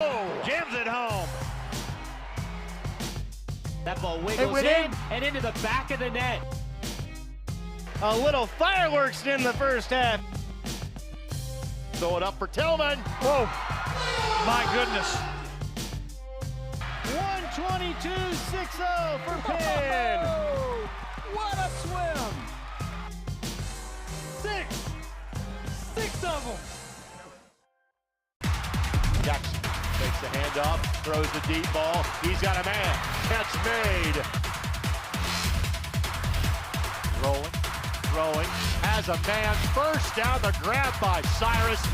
Oh, jams it home. That ball wiggles in and into the back of the net. A little fireworks in the first half. Throw it up for Tillman. Whoa, my goodness. 122-6-0 for Penn. Oh, what a swim. Six of them. Jackson takes the handoff, throws the deep ball. He's got a man. Catch made. Rolling, has a man. First down, the grab by Cyrus.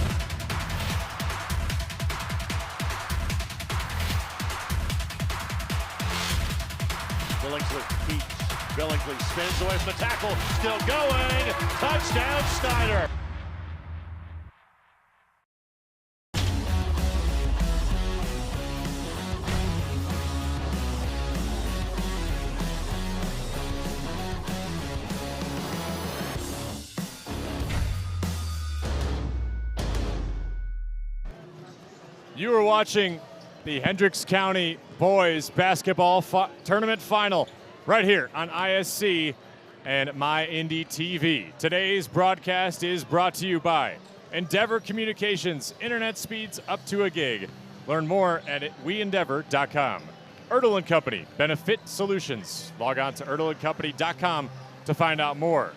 Billingsley spins away from the tackle. Still going. Touchdown, Snyder. You are watching the Hendricks County Boys Basketball Tournament Final right here on IHSAA and MyIndy TV. Today's broadcast is brought to you by Endeavor Communications, internet speeds up to a gig. Learn more at weendeavor.com. Erdl & Company, Benefit Solutions. Log on to erdlandcompany.com to find out more.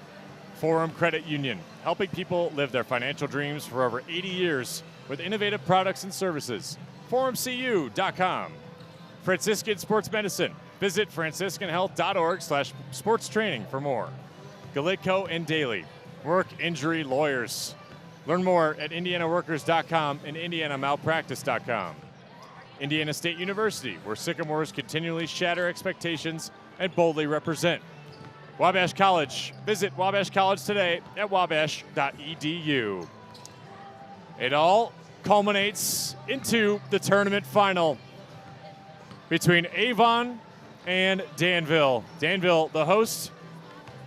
Forum Credit Union, helping people live their financial dreams for over 80 years with innovative products and services. ForumCU.com. Franciscan Sports Medicine. Visit franciscanhealth.org/sports training for more. Galitco and Daly, work injury lawyers. Learn more at indianaworkers.com and indianamalpractice.com. Indiana State University, where Sycamores continually shatter expectations and boldly represent. Wabash College. Visit Wabash College today at wabash.edu. It all culminates into the tournament final between Avon and Danville. Danville, the host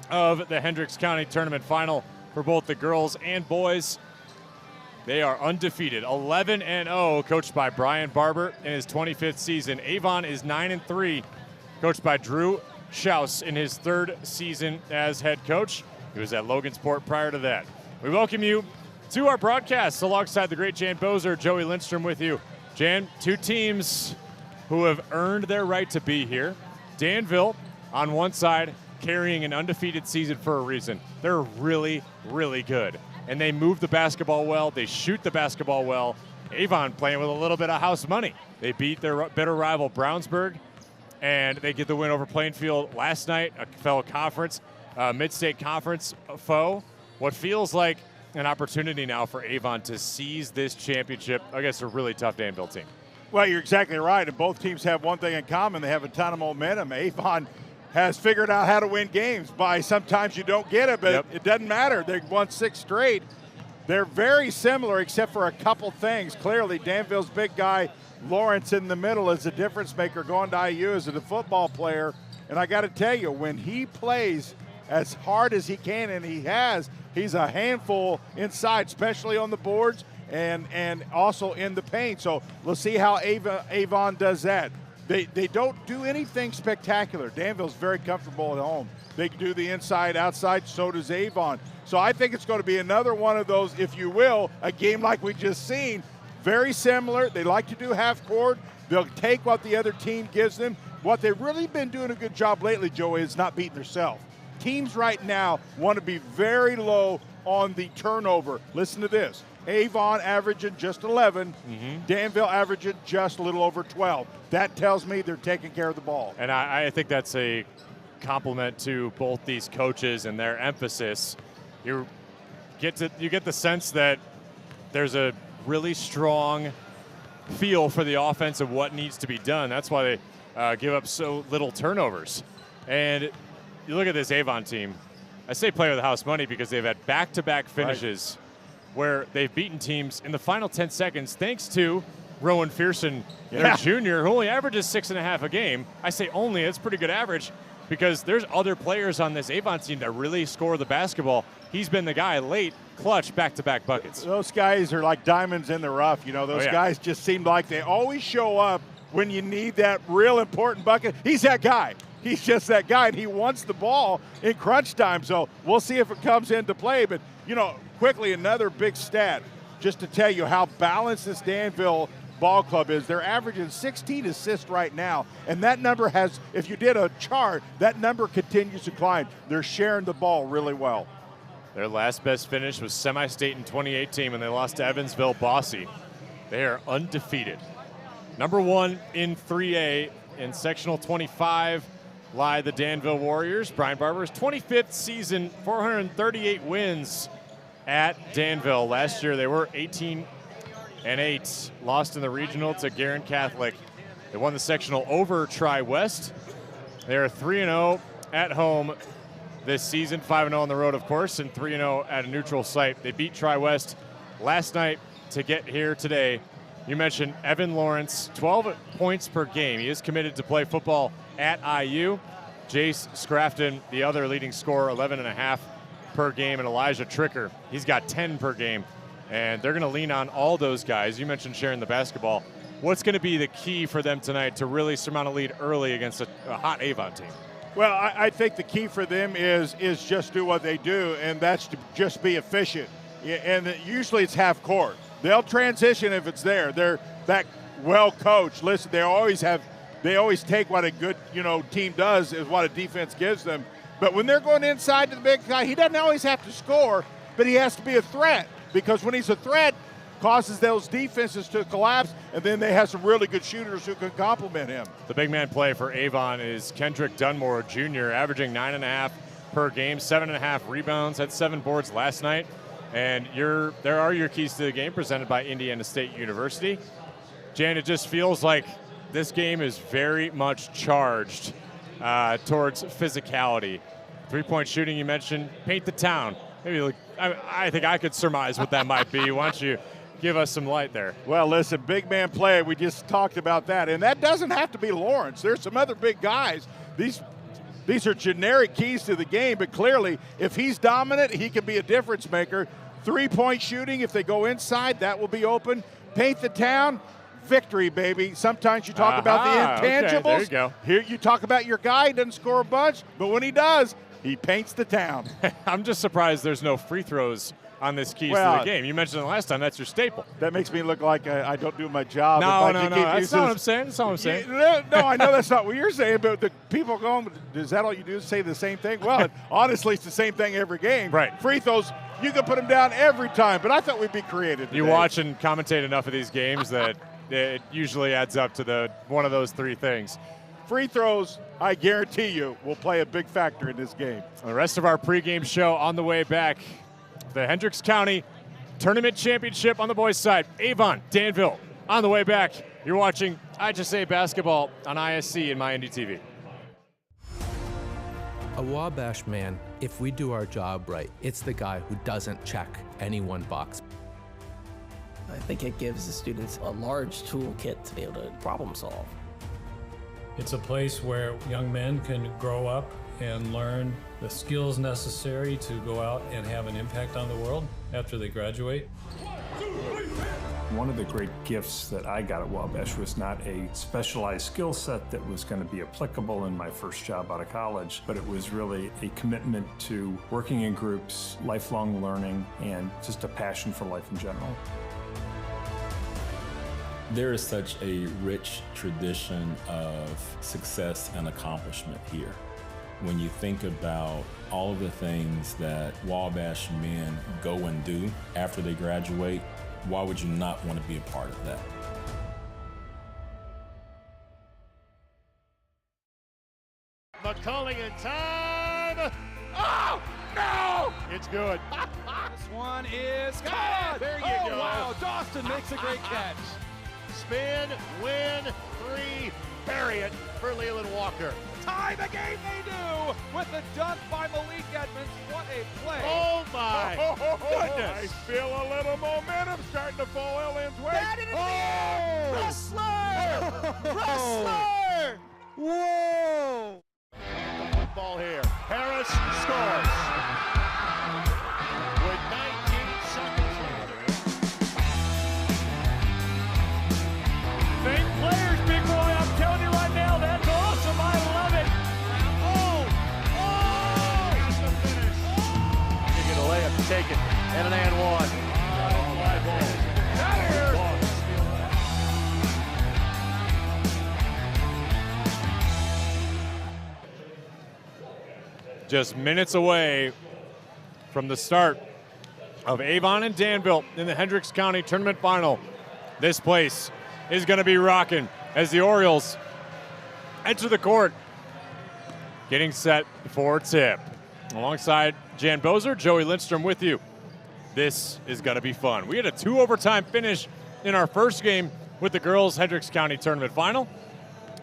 of the Hendricks County Tournament Final for both the girls and boys. They are undefeated, 11-0, coached by Brian Barber in his 25th season. Avon is 9-3, coached by Drew Schaus in his third season as head coach. He was at Logansport prior to that. We welcome you to our broadcast alongside the great Jan Bozer, Joey Lindstrom with you. Jan, two teams who have earned their right to be here. Danville on one side, carrying an undefeated season for a reason. They're really, really good. And they move the basketball well. They shoot the basketball well. Avon playing with a little bit of house money. They beat their bitter rival Brownsburg, and they get the win over Plainfield last night, a fellow conference, mid-state conference foe. What feels like an opportunity now for Avon to seize this championship against a really tough Danville team. Well, you're exactly right, and both teams have one thing in common. They have a ton of momentum. Avon has figured out how to win games by sometimes you don't get it, but It doesn't matter. They've won 6 straight. They're very similar except for a couple things. Clearly, Danville's big guy, Lawrence in the middle, is a difference maker going to IU as a football player. And I got to tell you, when he plays as hard as he can, and he has, he's a handful inside, especially on the boards and also in the paint. So we'll see how Avon does that. They don't do anything spectacular. Danville's very comfortable at home. They do the inside, outside, so does Avon. So I think it's going to be another one of those, if you will, a game like we just seen. Very similar. They like to do half court. They'll take what the other team gives them. What they've really been doing a good job lately, Joey, is not beating themselves. Teams right now want to be very low on the turnover. Listen to this. Avon averaging just 11. Danville averaging just a little over 12. That tells me they're taking care of the ball. And I think that's a compliment to both these coaches and their emphasis. You get the sense that there's a really strong feel for the offense of what needs to be done. That's why they give up so little turnovers. And you look at this Avon team. I say play with the house money because they've had back-to-back finishes where they've beaten teams in the final 10 seconds thanks to Rowan Fearson, their junior, who only averages 6.5 a game. I say only, it's pretty good average. because there's other players on this Avon team that really score the basketball. He's been the guy late, clutch, back-to-back buckets. Those guys are like diamonds in the rough. You know, those guys just seem like they always show up when you need that real important bucket. He's that guy. He's just that guy, and he wants the ball in crunch time. So we'll see if it comes into play. But, you know, quickly, another big stat just to tell you how balanced this Danville ball club is. They're averaging 16 assists right now, and that number has, if you did a chart, that number continues to climb. They're sharing the ball really well. Their last best finish was semi-state in 2018 when they lost to Evansville Bossy. They are undefeated. Number 1 in 3A in sectional 25 lie the Danville Warriors. Brian Barber's 25th season, 438 wins at Danville. Last year they were 18-8, lost in the regional to Guerin Catholic. They won the sectional over Tri-West. They are 3-0 at home this season, 5-0 on the road, of course, and 3-0 at a neutral site. They beat Tri-West last night to get here today. You mentioned Evan Lawrence, 12 points per game. He is committed to play football at IU. Jace Scrafton, the other leading scorer, 11.5 per game, and Elijah Tricker, he's got 10 per game. And they're going to lean on all those guys. You mentioned sharing the basketball. What's going to be the key for them tonight to really surmount a lead early against a hot Avon team? Well, I think the key for them is just do what they do, and that's to just be efficient. And usually it's half court. They'll transition if it's there. They're that well coached. Listen, they always take what a good, team does is what a defense gives them. But when they're going inside to the big guy, he doesn't always have to score, but he has to be a threat, because when he's a threat, causes those defenses to collapse, and then they have some really good shooters who can complement him. The big man play for Avon is Kendrick Dunmore Jr., averaging 9.5 per game, 7.5 rebounds, had 7 boards last night. And there are your keys to the game presented by Indiana State University. Jan, it just feels like this game is very much charged towards physicality. 3-point shooting, you mentioned, paint the town. Maybe I think I could surmise what that might be. Why don't you give us some light there? Well, listen, big man play, we just talked about that. And that doesn't have to be Lawrence. There's some other big guys. These are generic keys to the game, but clearly if he's dominant, he can be a difference maker. 3-point shooting, if they go inside, that will be open. Paint the town, victory, baby. Sometimes you talk about the intangibles. Okay, there you go. Here you talk about your guy, he doesn't score a bunch, but when he does, he paints the town. I'm just surprised there's no free throws on this keys to the game. You mentioned it last time. That's your staple. That makes me look like I don't do my job. No. That's not what I'm saying. That's not what I'm saying. No, I know that's not what you're saying, but the people going, is that all you do, say the same thing? Well, honestly, it's the same thing every game. Right. Free throws, you can put them down every time, but I thought we'd be creative today. You watch and commentate enough of these games that it usually adds up to one of those 3 things. Free throws, I guarantee you, will play a big factor in this game. The rest of our pregame show on the way back. The Hendricks County Tournament Championship on the boys' side. Avon, Danville on the way back. You're watching IHSAA basketball on ISC and MyNDTV. A Wabash man, if we do our job right, it's the guy who doesn't check any one box. I think it gives the students a large toolkit to be able to problem solve. It's a place where young men can grow up and learn the skills necessary to go out and have an impact on the world after they graduate. One of the great gifts that I got at Wabash was not a specialized skill set that was going to be applicable in my first job out of college, but it was really a commitment to working in groups, lifelong learning, and just a passion for life in general. There is such a rich tradition of success and accomplishment here. When you think about all of the things that Wabash men go and do after they graduate, why would you not want to be a part of that? McCulling in time. Oh, no! It's good. This one is good. There you go. Wow, Dawson makes a great catch. Spin, win, 3, bury it for Leland Walker. Tie the game they do with the dunk by Malik Edmonds. What a play. Oh, my goodness. I feel a little momentum starting to fall Ellen's way. Wrestler! Whoa! ball here. Harris scores. With 19 seconds left. Fake players, big boy. I'm telling you right now, that's awesome. I love it. That's the finish. You get a layup to take it. And an and one. Just minutes away from the start of Avon and Danville in the Hendricks County Tournament Final. This place is going to be rocking as the Orioles enter the court, getting set for tip. Alongside Jan Bozer, Joey Lindstrom with you. This is going to be fun. We had a 2 overtime finish in our first game with the girls Hendricks County Tournament Final.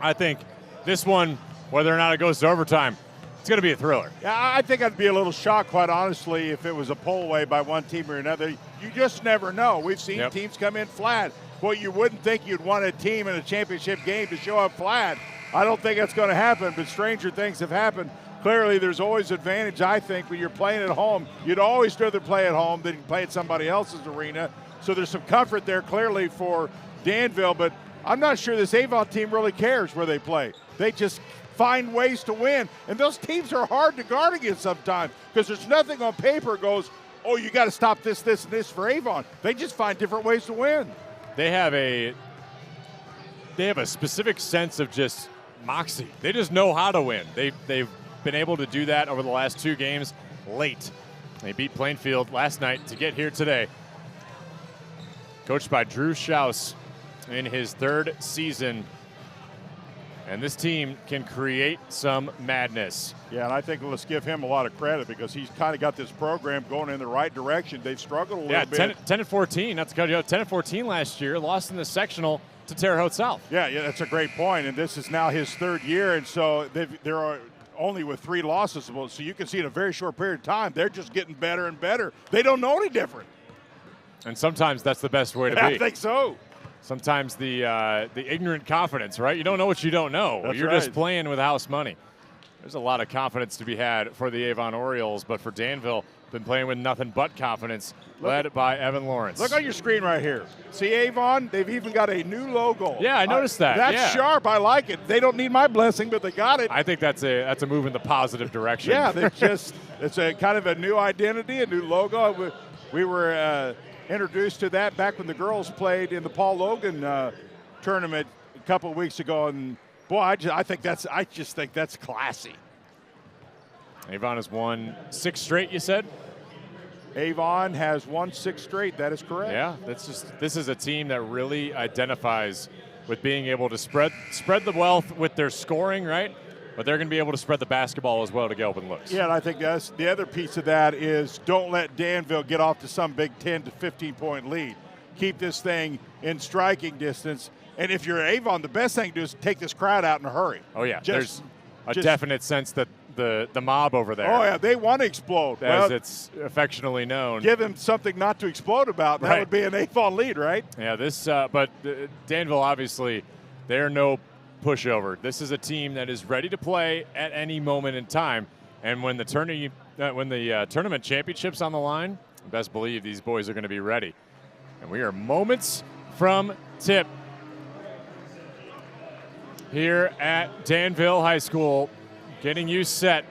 I think this one, whether or not it goes to overtime, it's going to be a thriller. Yeah, I think I'd be a little shocked, quite honestly, if it was a pull away by one team or another. You just never know. We've seen teams come in flat. Well, you wouldn't think you'd want a team in a championship game to show up flat. I don't think that's going to happen, but stranger things have happened. Clearly, there's always advantage, I think, when you're playing at home. You'd always rather play at home than play at somebody else's arena. So there's some comfort there, clearly, for Danville. But I'm not sure this Avon team really cares where they play. They just find ways to win. And those teams are hard to guard against sometimes because there's nothing on paper that goes, oh, you got to stop this, this, and this for Avon. They just find different ways to win. They have a specific sense of just moxie. They just know how to win. They've been able to do that over the last 2 games late. They beat Plainfield last night to get here today. Coached by Drew Schaus in his 3rd season. And this team can create some madness. Yeah, and I think let's give him a lot of credit because he's kind of got this program going in the right direction. They've struggled a little bit. 10-14, not to cut you out, 10-14 last year, lost in the sectional to Terre Haute South. Yeah, that's a great point. And this is now his 3rd year, and so they're only with 3 losses. So you can see in a very short period of time, they're just getting better and better. They don't know any different. And sometimes that's the best way to be. I think so. Sometimes the ignorant confidence, right? You don't know what you don't know. That's You're right. just playing with house money. There's a lot of confidence to be had for the Avon Orioles, but for Danville, been playing with nothing but confidence, led by Evan Lawrence. Look on your screen right here. See Avon? They've even got a new logo. Yeah, I noticed that. That's sharp. I like it. They don't need my blessing, but they got it. I think that's a move in the positive direction. Yeah, it's a kind of a new identity, a new logo. We were introduced to that back when the girls played in the Paul Logan tournament a couple of weeks ago, and boy, I just think that's classy. Avon has won 6 straight, you said? Avon has won 6 straight. That is correct. Yeah, this is a team that really identifies with being able to spread the wealth with their scoring, right? But they're going to be able to spread the basketball as well to get open looks. Yeah, and I think that's the other piece of that is don't let Danville get off to some big 10 to 15-point lead. Keep this thing in striking distance. And if you're Avon, the best thing to do is take this crowd out in a hurry. Oh, yeah. There's a definite sense that the mob over there. Oh, yeah, they want to explode. As it's affectionately known. Give them something not to explode about. That would be an Avon lead, right? Yeah, but Danville, obviously, they're no pushover. This is a team that is ready to play at any moment in time. And when the tournament championship's on the line, best believe these boys are going to be ready. And we are moments from tip here at Danville High School, getting you set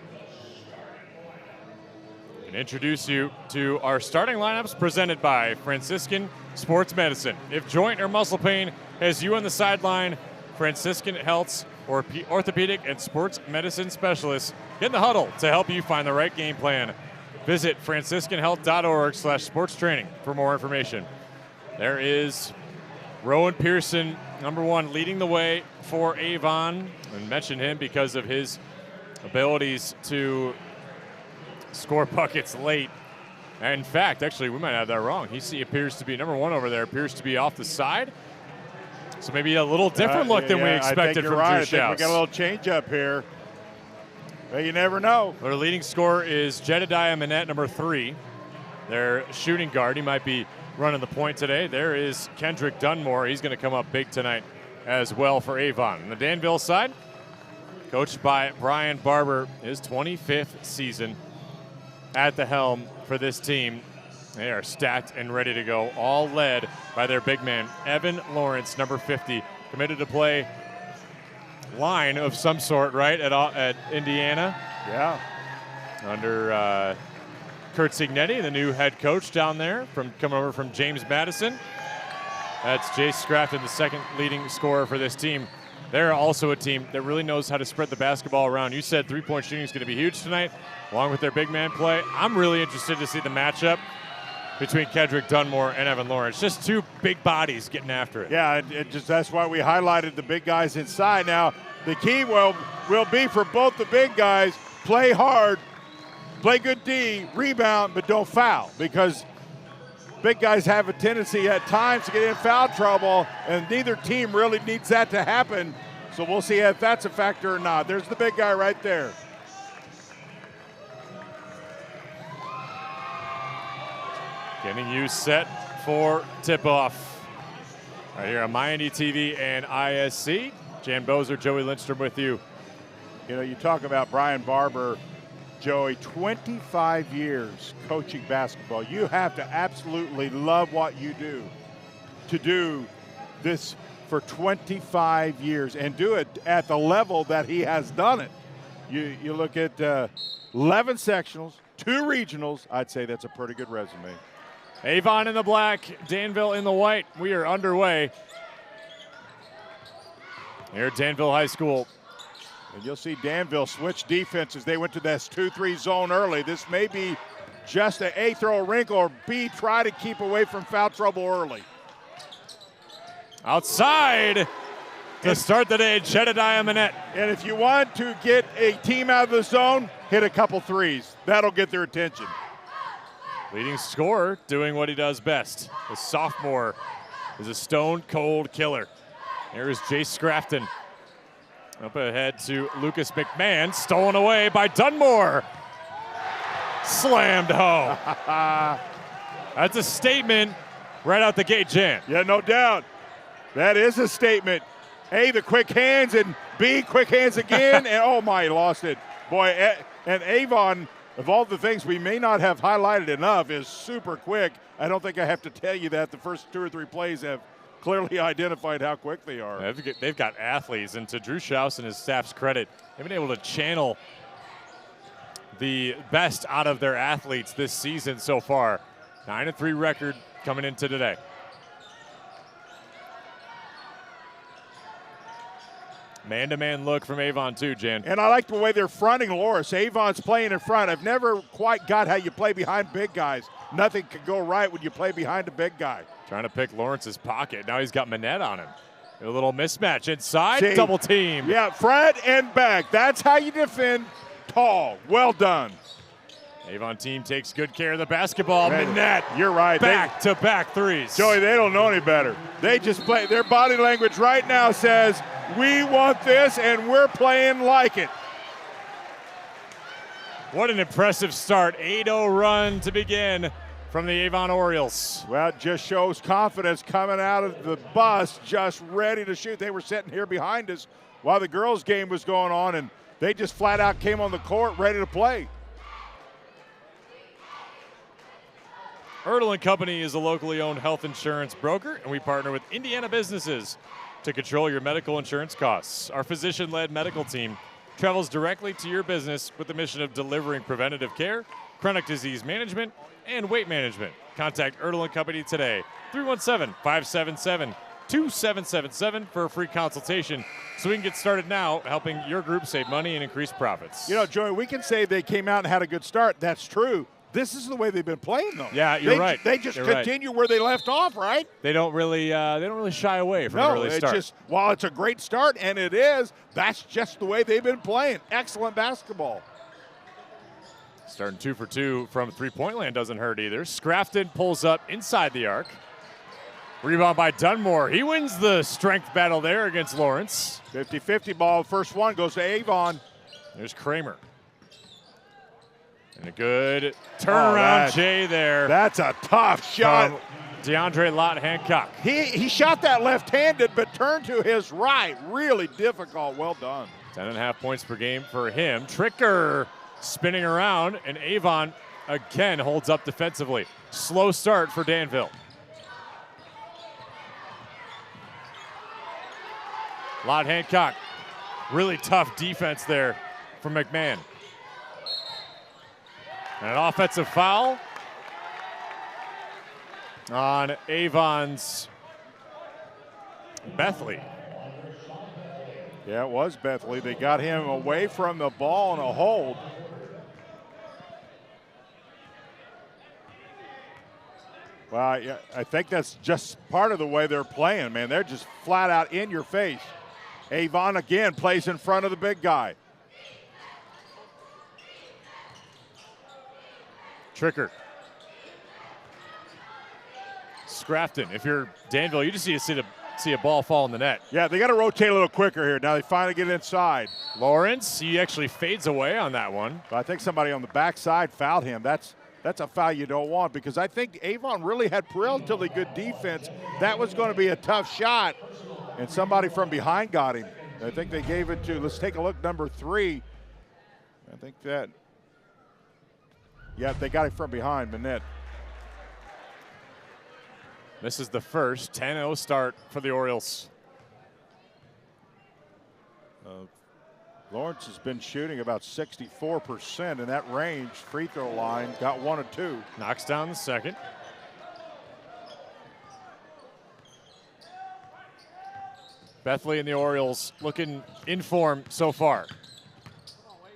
and introduce you to our starting lineups presented by Franciscan Sports Medicine. If joint or muscle pain has you on the sideline, Franciscan Health's orthopedic and sports medicine specialists get in the huddle to help you find the right game plan. Visit franciscanhealth.org/sports training for more information. There is Rowan Pearson, number 1, leading the way for Avon. And mention him because of his abilities to score buckets late. And in fact, actually, we might have that wrong. He appears to be number 1 over there, appears to be off the side. So maybe a little different look than we expected from Drew Schaus. I think we got a little change up here. Well, you never know. Their leading scorer is Jedediah Manette, number 3. Their shooting guard, he might be running the point today. There is Kendrick Dunmore. He's going to come up big tonight as well for Avon. On the Danville side, coached by Brian Barber, his 25th season at the helm for this team. They are stacked and ready to go, all led by their big man, Evan Lawrence, number 50, committed to play line of some sort, right, at Indiana. Yeah. Under Kurt Cignetti, the new head coach down there, coming over from James Madison. That's Jace Scrafton, the second leading scorer for this team. They're also a team that really knows how to spread the basketball around. You said three-point shooting is going to be huge tonight, along with their big man play. I'm really interested to see the matchup between Kedrick Dunmore and Evan Lawrence. Just two big bodies getting after it. Yeah, that's why we highlighted the big guys inside. Now, the key will be for both the big guys, play hard, play good D, rebound, but don't foul, because big guys have a tendency at times to get in foul trouble, and neither team really needs that to happen. So we'll see if that's a factor or not. There's the big guy right there. Getting you set for tip-off. Right here on MyND TV and ISC. Jan Bozer, Joey Lindstrom with you. You know, you talk about Brian Barber, Joey, 25 years coaching basketball. You have to absolutely love what you do to do this for 25 years and do it at the level that he has done it. You look at 11 sectionals, 2 regionals. I'd say that's a pretty good resume. Avon in the black, Danville in the white. We are underway here at Danville High School. And you'll see Danville switch defenses. They went to this 2-3 zone early. This may be just an A, throw a wrinkle, or B, try to keep away from foul trouble early. Outside to start the day, Jedediah Manette. And if you want to get a team out of the zone, hit a couple threes. That'll get their attention. Leading scorer doing what he does best. The sophomore is a stone-cold killer. Here is Jace Scrafton. Up ahead to Lucas McMahon, stolen away by Dunmore. Slammed home. That's a statement right out the gate, Jan. Yeah, no doubt. That is a statement. A, the quick hands, and B, quick hands again, and oh my, lost it. Boy, and Avon, of all the things we may not have highlighted enough, is super quick. I don't think I have to tell you that. The first 2 or 3 plays have clearly identified how quick they are. They've got athletes, and to Drew Schaus and his staff's credit, they've been able to channel the best out of their athletes this season so far. 9-3 record coming into today. Man-to-man look from Avon too, Jan. And I like the way they're fronting Loris. Avon's playing in front. I've never quite got how you play behind big guys. Nothing can go right when you play behind a big guy. Trying to pick Lawrence's pocket. Now he's got Manette on him. A little mismatch inside, See, double team. Yeah, front and back. That's how you defend tall. Well done. Avon team takes good care of the basketball. Right. Manette, you're right. Back-to-back threes. Joey, they don't know any better. They just play. Their body language right now says, we want this, and we're playing like it. What an impressive start. 8-0 run to begin from the Avon Orioles. Well, it just shows confidence coming out of the bus, just ready to shoot. They were sitting here behind us while the girls' game was going on, and they just flat out came on the court ready to play. Erdl & Company is a locally owned health insurance broker, and we partner with Indiana businesses to control your medical insurance costs. Our physician-led medical team travels directly to your business with the mission of delivering preventative care, chronic disease management, and weight management. Contact Erdl & Company today, 317-577-2777 for a free consultation so we can get started now helping your group save money and increase profits. You know, Joey, we can say they came out and had a good start. That's true. This is the way they've been playing, though. Yeah, you're right. They just continue where they left off, right? They don't really shy away from an early start. Just while it's a great start, and it is, that's just the way they've been playing. Excellent basketball. Starting 2 for 2 from three-point land doesn't hurt either. Scrafton pulls up inside the arc. Rebound by Dunmore. He wins the strength battle there against Lawrence. 50-50 ball. First one goes to Avon. There's Kramer. And a good turnaround Jay there. That's a tough shot. DeAndre Lott Hancock. He shot that left-handed, but turned to his right. Really difficult. Well done. 10.5 points per game for him. Tricker spinning around, and Avon again holds up defensively. Slow start for Danville. Lott Hancock, really tough defense there from McMahon. And an offensive foul on Avon's Bethley. Yeah, it was Bethley. They got him away from the ball and a hold. Well, yeah, I think that's just part of the way they're playing, man. They're just flat out in your face. Avon again plays in front of the big guy. Tricker. Scrafton. If you're Danville, you just need to see a ball fall in the net. Yeah, they got to rotate a little quicker here. Now they finally get inside. Lawrence, he actually fades away on that one. But I think somebody on the backside fouled him. That's a foul you don't want, because I think Avon really had relatively good defense. That was going to be a tough shot, and somebody from behind got him. I think they gave it to, let's take a look, number 3. I think that, yeah, they got it from behind, Manette. This is the first 10-0 start for the Orioles. Lawrence has been shooting about 64% in that range. Free throw line, got 1 of 2. Knocks down the second. Bethley and the Orioles looking in form so far.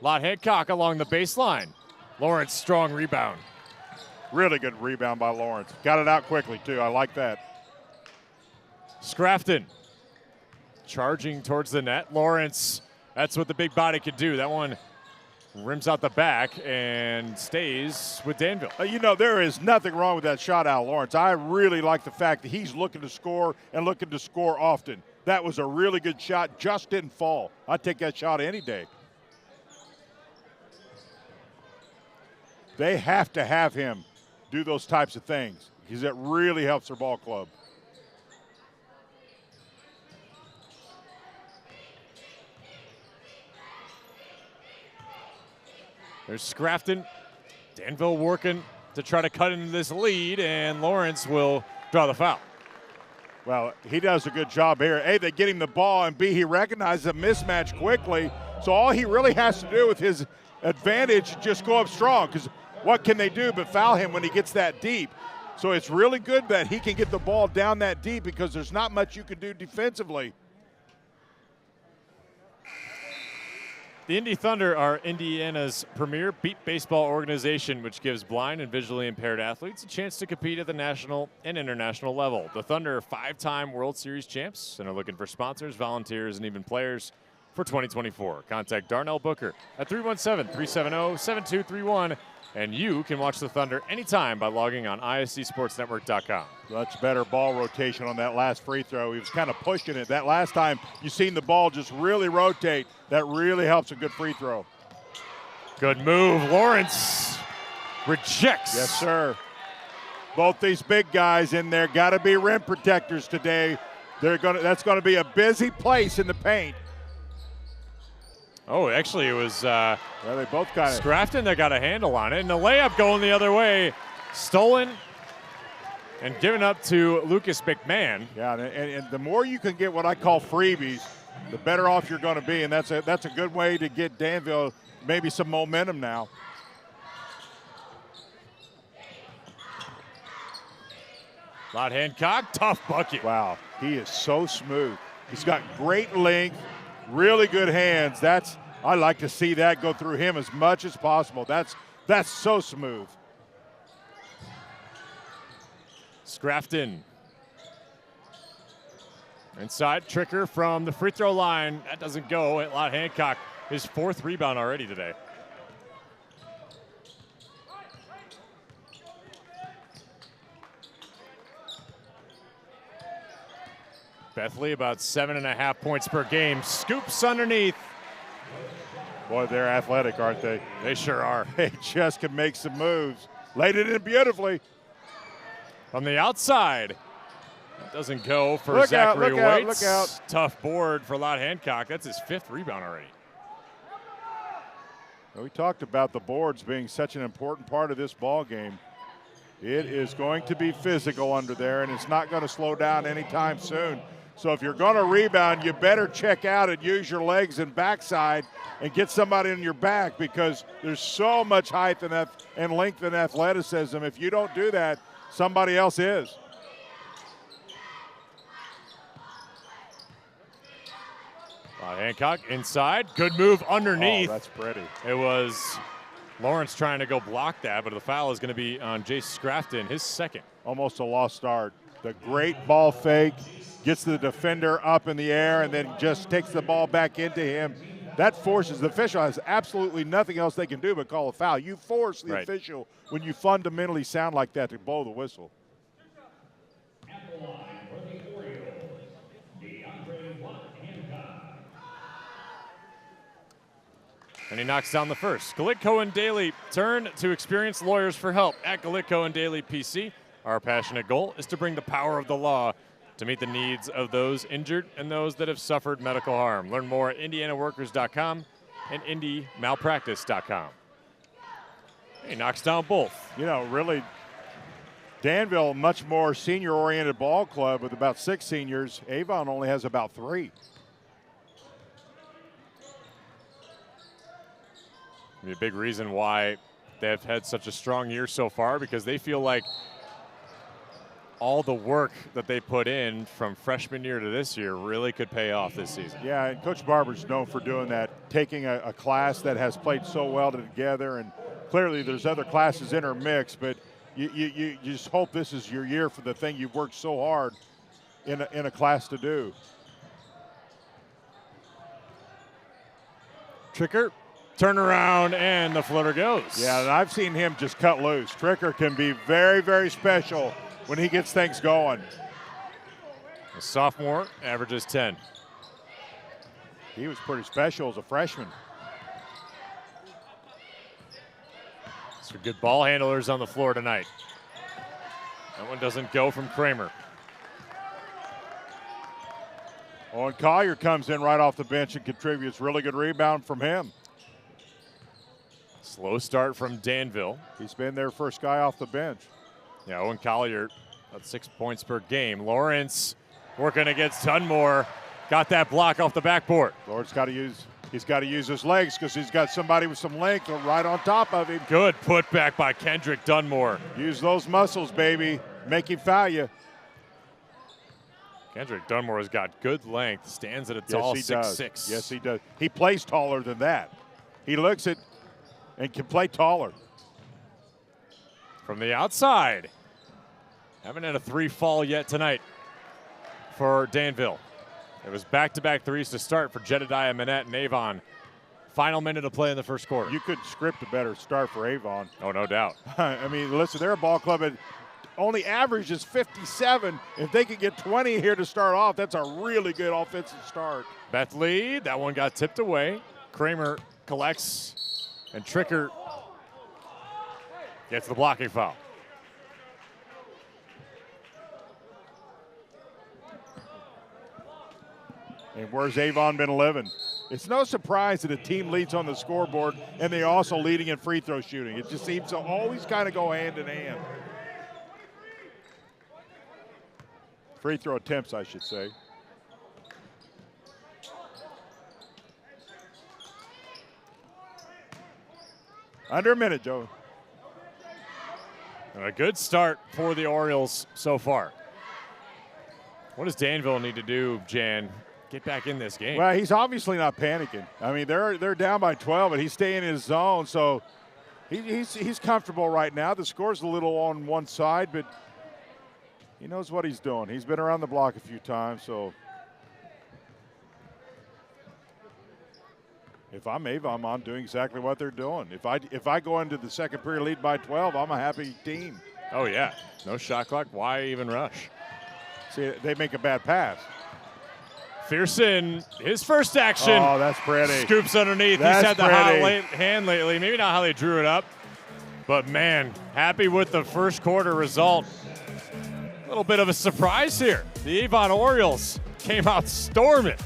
Lott Hancock along the baseline. Lawrence, strong rebound. Really good rebound by Lawrence. Got it out quickly, too. I like that. Scrafton charging towards the net. Lawrence, that's what the big body can do. That one rims out the back and stays with Danville. You know, there is nothing wrong with that shot out of Lawrence. I really like the fact that he's looking to score and looking to score often. That was a really good shot, just didn't fall. I'd take that shot any day. They have to have him do those types of things because it really helps their ball club. There's Scrafton. Danville working to try to cut into this lead, and Lawrence will draw the foul. Well, he does a good job here. A, they get him the ball, and B, he recognizes a mismatch quickly. So all he really has to do with his advantage is just go up strong, because what can they do but foul him when he gets that deep? So it's really good that he can get the ball down that deep, because there's not much you can do defensively. The Indy Thunder are Indiana's premier beat baseball organization, which gives blind and visually impaired athletes a chance to compete at the national and international level. The Thunder are 5-time World Series champs and are looking for sponsors, volunteers, and even players for 2024. Contact Darnell Booker at 317-370-7231, and you can watch the Thunder anytime by logging on IHSAASportsNetwork.com. Much better ball rotation on that last free throw. He was kind of pushing it. That last time you seen the ball just really rotate. That really helps a good free throw. Good move. Lawrence rejects. Yes, sir. Both these big guys in there got to be rim protectors today. That's going to be a busy place in the paint. Oh, actually, it was well, they both kind of Scrafton that got a handle on it, and the layup going the other way, stolen and given up to Lucas McMahon. Yeah, and the more you can get what I call freebies, the better off you're going to be, and that's a good way to get Danville maybe some momentum now. Lott Hancock, tough bucket. Wow, he is so smooth. He's got great length, really good hands. I like to see that go through him as much as possible. That's so smooth. Scrafton. Inside, Tricker from the free throw line. That doesn't go. Lott Hancock, his 4th rebound already today. Bethley about 7.5 points per game. Scoops underneath. Boy, they're athletic, aren't they? They sure are. They just can make some moves. Laid it in beautifully. From the outside. That doesn't go for Zachary Waits. Look out. Tough board for Lott Hancock. That's his 5th rebound already. We talked about the boards being such an important part of this ball game. It is going to be physical under there, and it's not going to slow down anytime soon. So if you're going to rebound, you better check out and use your legs and backside and get somebody in your back, because there's so much height and length and athleticism. If you don't do that, somebody else is. Hancock inside. Good move underneath. Oh, that's pretty. It was Lawrence trying to go block that, but the foul is going to be on Jace Scrafton, his second. Almost a lost start. The great ball fake, gets the defender up in the air, and then just takes the ball back into him. That forces the official. Has absolutely nothing else they can do but call a foul. You force the official when you fundamentally sound like that to blow the whistle. And he knocks down the first. Galitko and Daly turn to experienced lawyers for help at Galitko and Daly PC. Our passionate goal is to bring the power of the law to meet the needs of those injured and those that have suffered medical harm. Learn more at IndianaWorkers.com and IndyMalpractice.com. He knocks down both. You know, really, Danville, much more senior-oriented ball club with about 6 seniors. Avon only has about 3. A big reason why they've had such a strong year so far, because they feel like all the work that they put in from freshman year to this year really could pay off this season. Yeah, and Coach Barber's known for doing that, taking a class that has played so well together, and clearly there's other classes intermixed, but you just hope this is your year for the thing you've worked so hard in a class to do. Tricker, turn around, and the floater goes. Yeah, and I've seen him just cut loose. Tricker can be very, very special when he gets things going. A sophomore, averages 10. He was pretty special as a freshman. Some good ball handlers on the floor tonight. That one doesn't go from Kramer. Owen Collier comes in right off the bench and contributes. Really good rebound from him. Slow start from Danville. He's been their first guy off the bench. Yeah, Owen Collier, about 6 points per game. Lawrence working against Dunmore. Got that block off the backboard. Lawrence he's got to use his legs because he's got somebody with some length right on top of him. Good putback by Kendrick Dunmore. Use those muscles, baby. Make him foul you. Kendrick Dunmore has got good length. Stands at a tall 6'6". Yes, he does. He plays taller than that. He looks it and can play taller. From the outside. Haven't had a 3 fall yet tonight for Danville. It was back-to-back threes to start for Jedediah Manette and Avon. Final minute of play in the first quarter. You could script a better start for Avon. Oh, no doubt. I mean, listen, they're a ball club that only averages 57. If they could get 20 here to start off, that's a really good offensive start. Beth Lee, that one got tipped away. Kramer collects, and Tricker gets the blocking foul. And where's Avon been living? It's no surprise that a team leads on the scoreboard and they're also leading in free throw shooting. It just seems to always kind of go hand in hand. Free throw attempts, I should say. Under a minute, Joe. A good start for the Orioles so far. What does Danville need to do, Jan? Get back in this game. Well, he's obviously not panicking. I mean, they're down by 12, but he's staying in his zone, so he's comfortable right now. The score's a little on one side, but he knows what he's doing. He's been around the block a few times, so if I'm Avon, I'm doing exactly what they're doing. If I go into the second period lead by 12, I'm a happy team. Oh yeah, no shot clock. Why even rush? See, they make a bad pass. Fearson, his first action. Oh, that's pretty. Scoops underneath. That's He's had the pretty. hot hand lately. Maybe not how they drew it up, but man, happy with the first quarter result. A little bit of a surprise here. The Avon Orioles came out storming.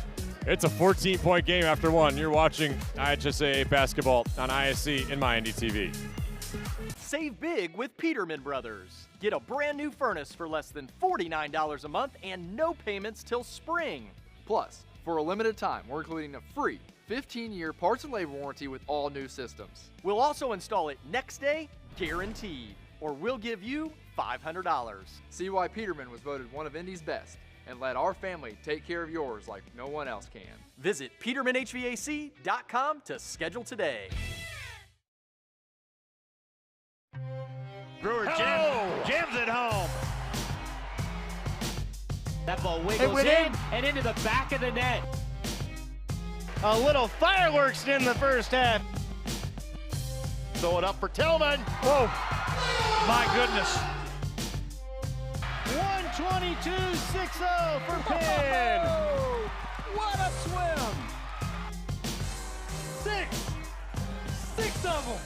It's a 14-point game after one. You're watching IHSAA basketball on ISC and MyNDTV. Save big with Peterman Brothers. Get a brand new furnace for less than $49 a month and no payments till spring. Plus, for a limited time, we're including a free 15-year parts and labor warranty with all new systems. We'll also install it next day, guaranteed, or we'll give you $500. See why Peterman was voted one of Indy's best, and let our family take care of yours like no one else can. Visit PetermanHVAC.com to schedule today. Brewer jams it home. That ball wiggles in and into the back of the net. A little fireworks in the first half. Throw it up for Tillman. Whoa, my goodness. 122-6-0 for Penn. What a swim! Six of them.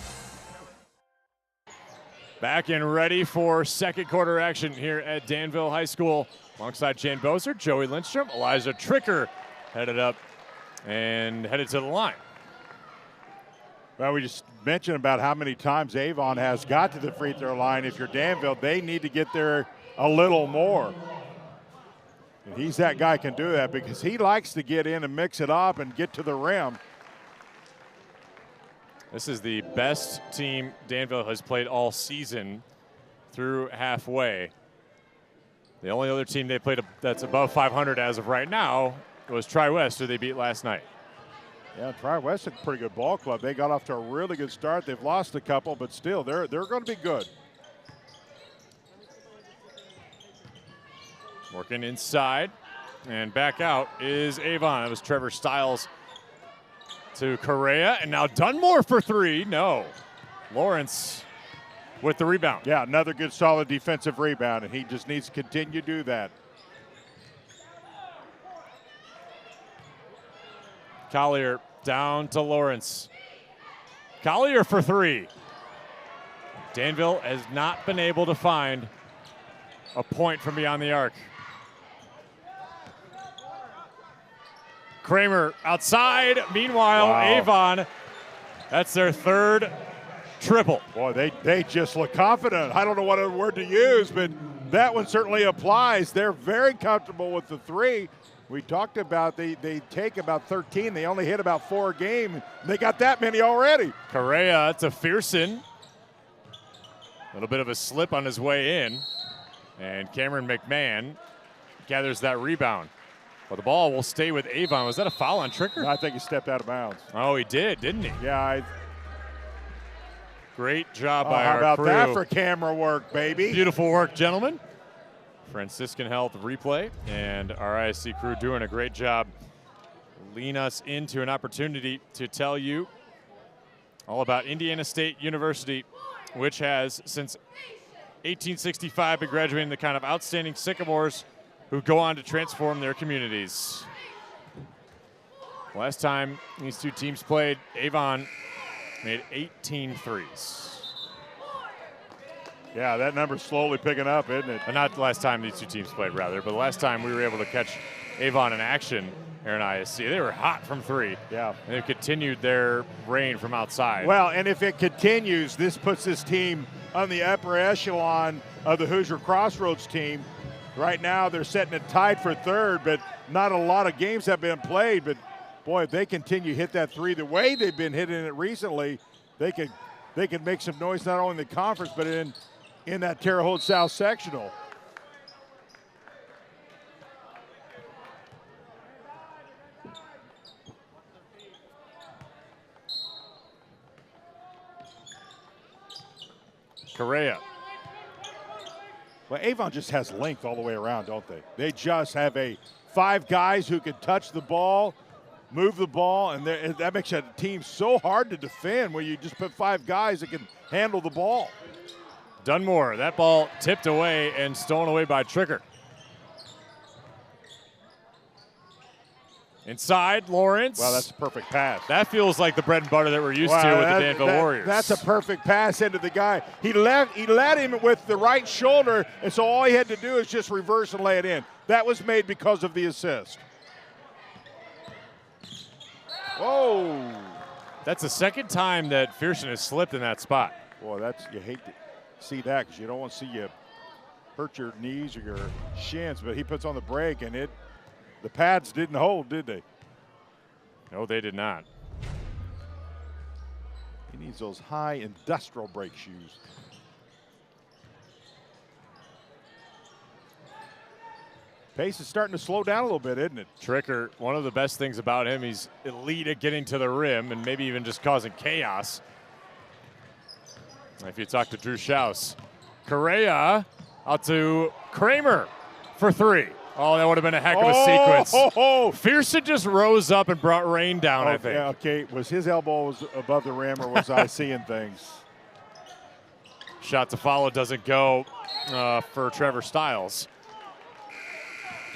Back and ready for second quarter action here at Danville High School. Alongside Jane Boser, Joey Lindstrom, Elijah Tricker headed up and headed to the line. Well, we just mentioned about how many times Avon has got to the free throw line. If you're Danville, they need to get there a little more. And he's that guy can do that because he likes to get in and mix it up and get to the rim. This is the best team Danville has played all season through halfway. The only other team they played that's above 500 as of right now was Tri-West, who they beat last night. Yeah, Tri-West is a pretty good ball club. They got off to a really good start. They've lost a couple, but still, they're going to be good. Working inside, and back out is Avon. It was Trevor Stiles to Correa, and now Dunmore for three. No. Lawrence with the rebound. Yeah, another good solid defensive rebound, and he just needs to continue to do that. Collier down to Lawrence. Collier for three. Danville has not been able to find a point from beyond the arc. Kramer outside. Meanwhile, wow. Avon, that's their third triple. Boy, they just look confident. I don't know what other word to use, but that one certainly applies. They're very comfortable with the three. We talked about they take about 13. They only hit about 4 a game. They got that many already. Correa to Fearson. A little bit of a slip on his way in. And Cameron McMahon gathers that rebound. But the ball will stay with Avon. Was that a foul on Tricker? I think he stepped out of bounds. Oh, he did, didn't he? Yeah. Great job by our crew. How about that for camera work, baby? Beautiful work, gentlemen. Franciscan Health replay, and our ISC crew doing a great job leading us into an opportunity to tell you all about Indiana State University, which has, since 1865, been graduating the kind of outstanding Sycamores who go on to transform their communities. Last time these two teams played, Avon made 18 threes. Yeah, that number's slowly picking up, isn't it? Not the last time these two teams played, rather, but the last time we were able to catch Avon in action here in ISC. They were hot from three. Yeah. And they've continued their reign from outside. Well, and if it continues, this puts this team on the upper echelon of the Hoosier Crossroads team. Right now, they're setting it tied for third, but not a lot of games have been played. But, boy, if they continue to hit that three the way they've been hitting it recently, they could make some noise not only in the conference but in that Terre Haute South sectional. Correa. Well, Avon just has length all the way around, don't they? They just have 5 guys who can touch the ball, move the ball, and that makes a team so hard to defend when you just put 5 guys that can handle the ball. Dunmore, that ball tipped away and stolen away by Tricker. Inside, Lawrence. Wow, that's a perfect pass. That feels like the bread and butter that we're used to with the Danville Warriors. That's a perfect pass into the guy. He led him with the right shoulder, and so all he had to do is just reverse and lay it in. That was made because of the assist. Whoa. That's the second time that Fearson has slipped in that spot. Boy, you hate to see that because you don't want to see you hurt your knees or your shins, but he puts on the brake and the pads didn't hold, did they? No, they did not. He needs those high industrial brake shoes. Pace is starting to slow down a little bit, isn't it? Tricker, one of the best things about him, he's elite at getting to the rim and maybe even just causing chaos. If you talk to Drew Schaus. Correa out to Kramer for three. Oh, that would have been a heck of a sequence. Fearson just rose up and brought rain down, I think. Yeah, okay, was his elbow above the rim or was I seeing things? Shot to follow doesn't go for Trevor Stiles.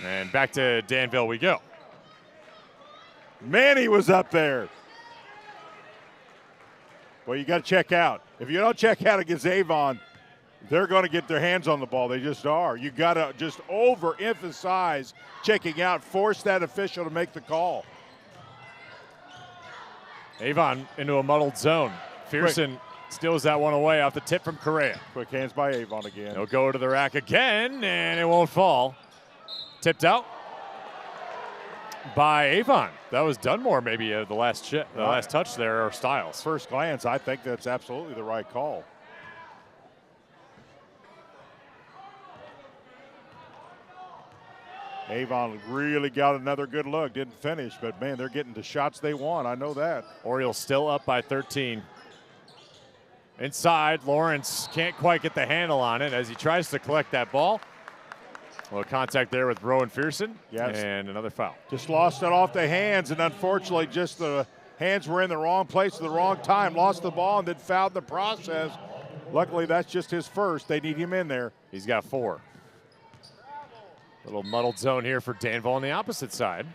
And back to Danville we go. Manny was up there. Well, you got to check out. If you don't check out against Avon, they're going to get their hands on the ball. They just are. You got to just overemphasize checking out, force that official to make the call. Avon into a muddled zone. Fearson steals that one away off the tip from Correa. Quick hands by Avon again. He'll go to the rack again, and it won't fall. Tipped out by Avon. That was Dunmore maybe the last touch there, or Stiles. First glance, I think that's absolutely the right call. Avon really got another good look. Didn't finish, but, man, they're getting the shots they want. I know that. Orioles still up by 13. Inside, Lawrence can't quite get the handle on it as he tries to collect that ball. A little contact there with Rowan Fearson, and another foul. Just lost it off the hands, and unfortunately just the hands were in the wrong place at the wrong time. Lost the ball and then fouled in the process. Luckily, that's just his first. They need him in there. He's got 4. Little muddled zone here for Danville on the opposite side.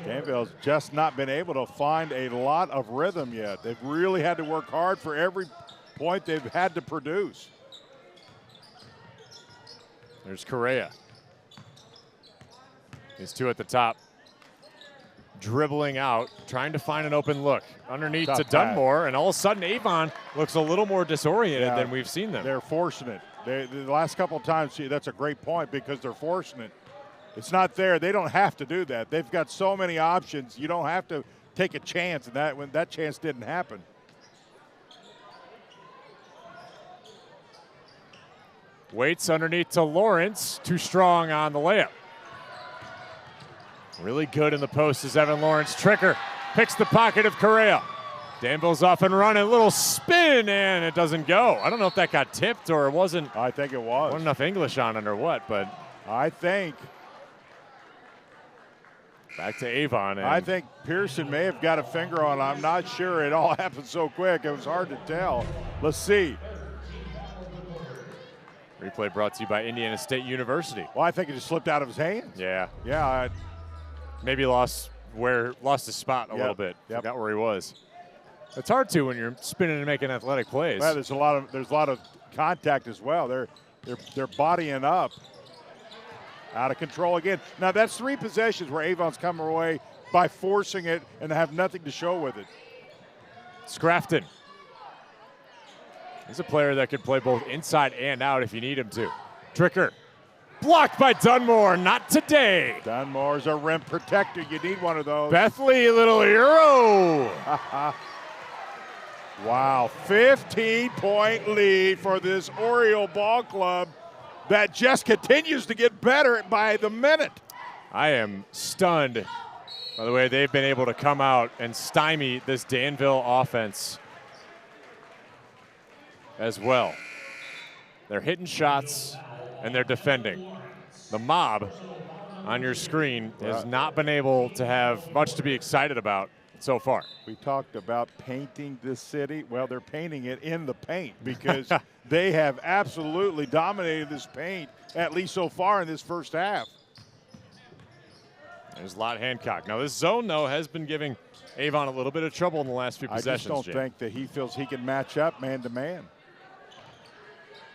Danville's just not been able to find a lot of rhythm yet. They've really had to work hard for every point they've had to produce. There's Correa. He's 2 at the top. Dribbling out, trying to find an open look. Underneath to Dunmore, and all of a sudden Avon looks a little more disoriented than we've seen them. They're forcing it. The last couple of times, that's a great point because they're forcing it. It's not there. They don't have to do that. They've got so many options. You don't have to take a chance, and when that chance didn't happen. Waits underneath to Lawrence. Too strong on the layup. Really good in the post is Evan Lawrence. Tricker picks the pocket of Correa. Danville's off and running. Little spin, and it doesn't go. I don't know if that got tipped or it wasn't. I think it was. Wasn't enough English on it or what, but. I think. Back to Avon. I think Pearson may have got a finger on it. I'm not sure. It all happened so quick. It was hard to tell. Let's see. Replay brought to you by Indiana State University. Well, I think it just slipped out of his hands. Yeah. Yeah. Maybe lost his spot a little bit. Forgot where he was. It's hard to when you're spinning and making athletic plays. Well, there's a lot of contact as well. They're bodying up. Out of control again. Now that's 3 possessions where Avon's come away by forcing it and have nothing to show with it. Scrafton. He's a player that can play both inside and out if you need him to. Tricker. Blocked by Dunmore. Not today. Dunmore's a rim protector. You need one of those. Bethley, little Euro. Wow. 15-point lead for this Oriole ball club. That just continues to get better by the minute. I am stunned by the way they've been able to come out and stymie this Danville offense as well. They're hitting shots and they're defending. The mob on your screen has not been able to have much to be excited about so far. We talked about painting this city. Well, they're painting it in the paint because they have absolutely dominated this paint, at least so far in this first half. There's Lott Hancock. Now this zone, though, has been giving Avon a little bit of trouble in the last few possessions. I just don't think that he feels he can match up man-to-man.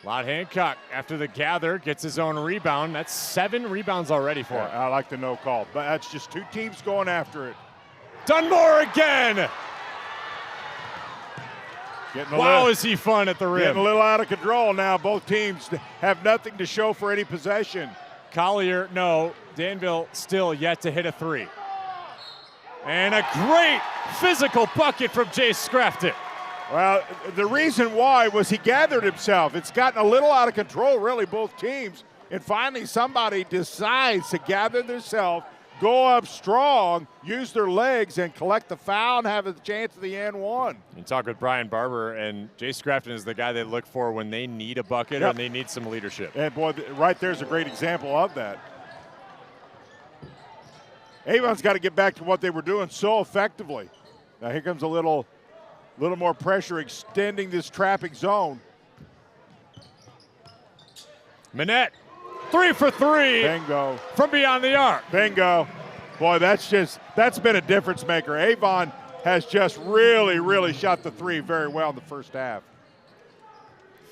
Lott Hancock, after the gather, gets his own rebound. That's 7 rebounds already for him. I like the no call, but that's just 2 teams going after it. Dunmore again. Wow, is he fun at the rim. Getting a little out of control now. Both teams have nothing to show for any possession. Collier, no. Danville still yet to hit a 3. And a great physical bucket from Jace Scrafton. Well, the reason why was he gathered himself. It's gotten a little out of control, really, both teams. And finally, somebody decides to gather themselves, go up strong, use their legs, and collect the foul and have a chance at the N1. You talk with Brian Barber, and Jace Scrafton is the guy they look for when they need a bucket and they need some leadership. And, boy, right there's a great example of that. Avon's got to get back to what they were doing so effectively. Now here comes a little more pressure extending this trapping zone. Minette, 3 for 3. Bingo. From beyond the arc. Bingo. Boy, that's been a difference maker. Avon has just really shot the 3 very well in the first half.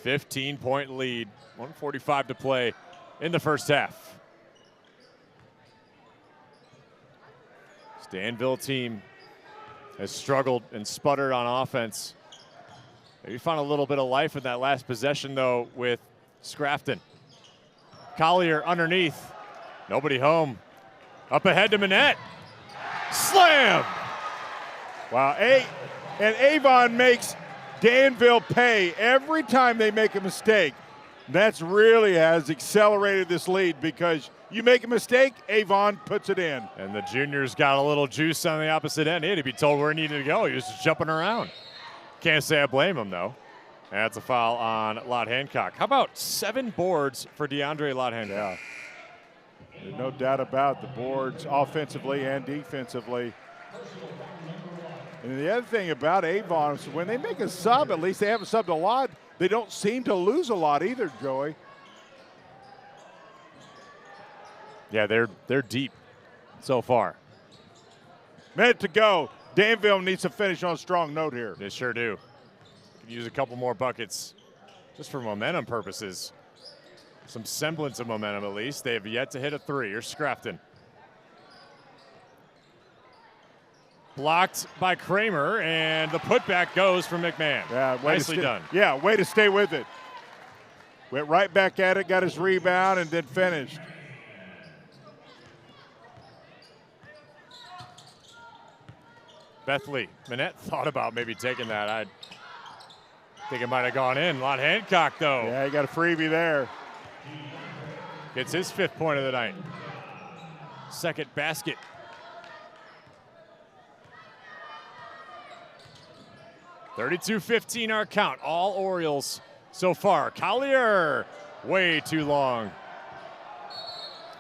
15-point lead, 1:45 to play in the first half. This Danville team has struggled and sputtered on offense. Maybe found a little bit of life in that last possession, though, with Scrafton. Collier underneath. Nobody home. Up ahead to Minette. Slam! Wow, and Avon makes Danville pay every time they make a mistake. That's really has accelerated this lead because you make a mistake, Avon puts it in. And the junior's got a little juice on the opposite end. He had to be told where he needed to go. He was just jumping around. Can't say I blame him, though. That's a foul on Lott Hancock. How about 7 boards for DeAndre Lott Hancock? Yeah. There's no doubt about the boards offensively and defensively. And the other thing about Avon is when they make a sub, at least they haven't subbed a lot, they don't seem to lose a lot either, Joey. Yeah, they're deep so far. Minute to go. Danville needs to finish on a strong note here. They sure do. Could use a couple more buckets just for momentum purposes. Some semblance of momentum, at least. They have yet to hit a 3. Here's Scrafton. Blocked by Kramer, and the putback goes from McMahon. Yeah, nicely done. Yeah, way to stay with it. Went right back at it, got his rebound, and then finished. Bethley. Minette thought about maybe taking that. I think it might have gone in. Lott Hancock, though. Yeah, he got a freebie there. Gets his 5th point of the night. 2nd basket. (32-15) our count. All Orioles so far. Collier, way too long.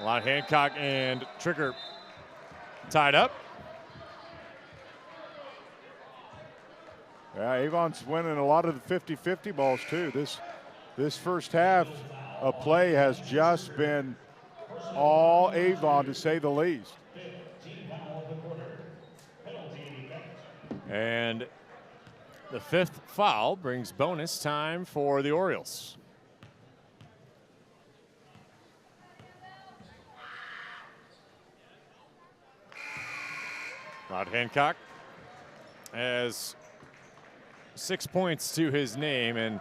Lott Hancock and Trigger tied up. Yeah, Avon's winning a lot of the 50-50 balls too. This first half of play has just been all Avon, to say the least. And the 5th foul brings bonus time for the Orioles. Lott Hancock has 6 points to his name, and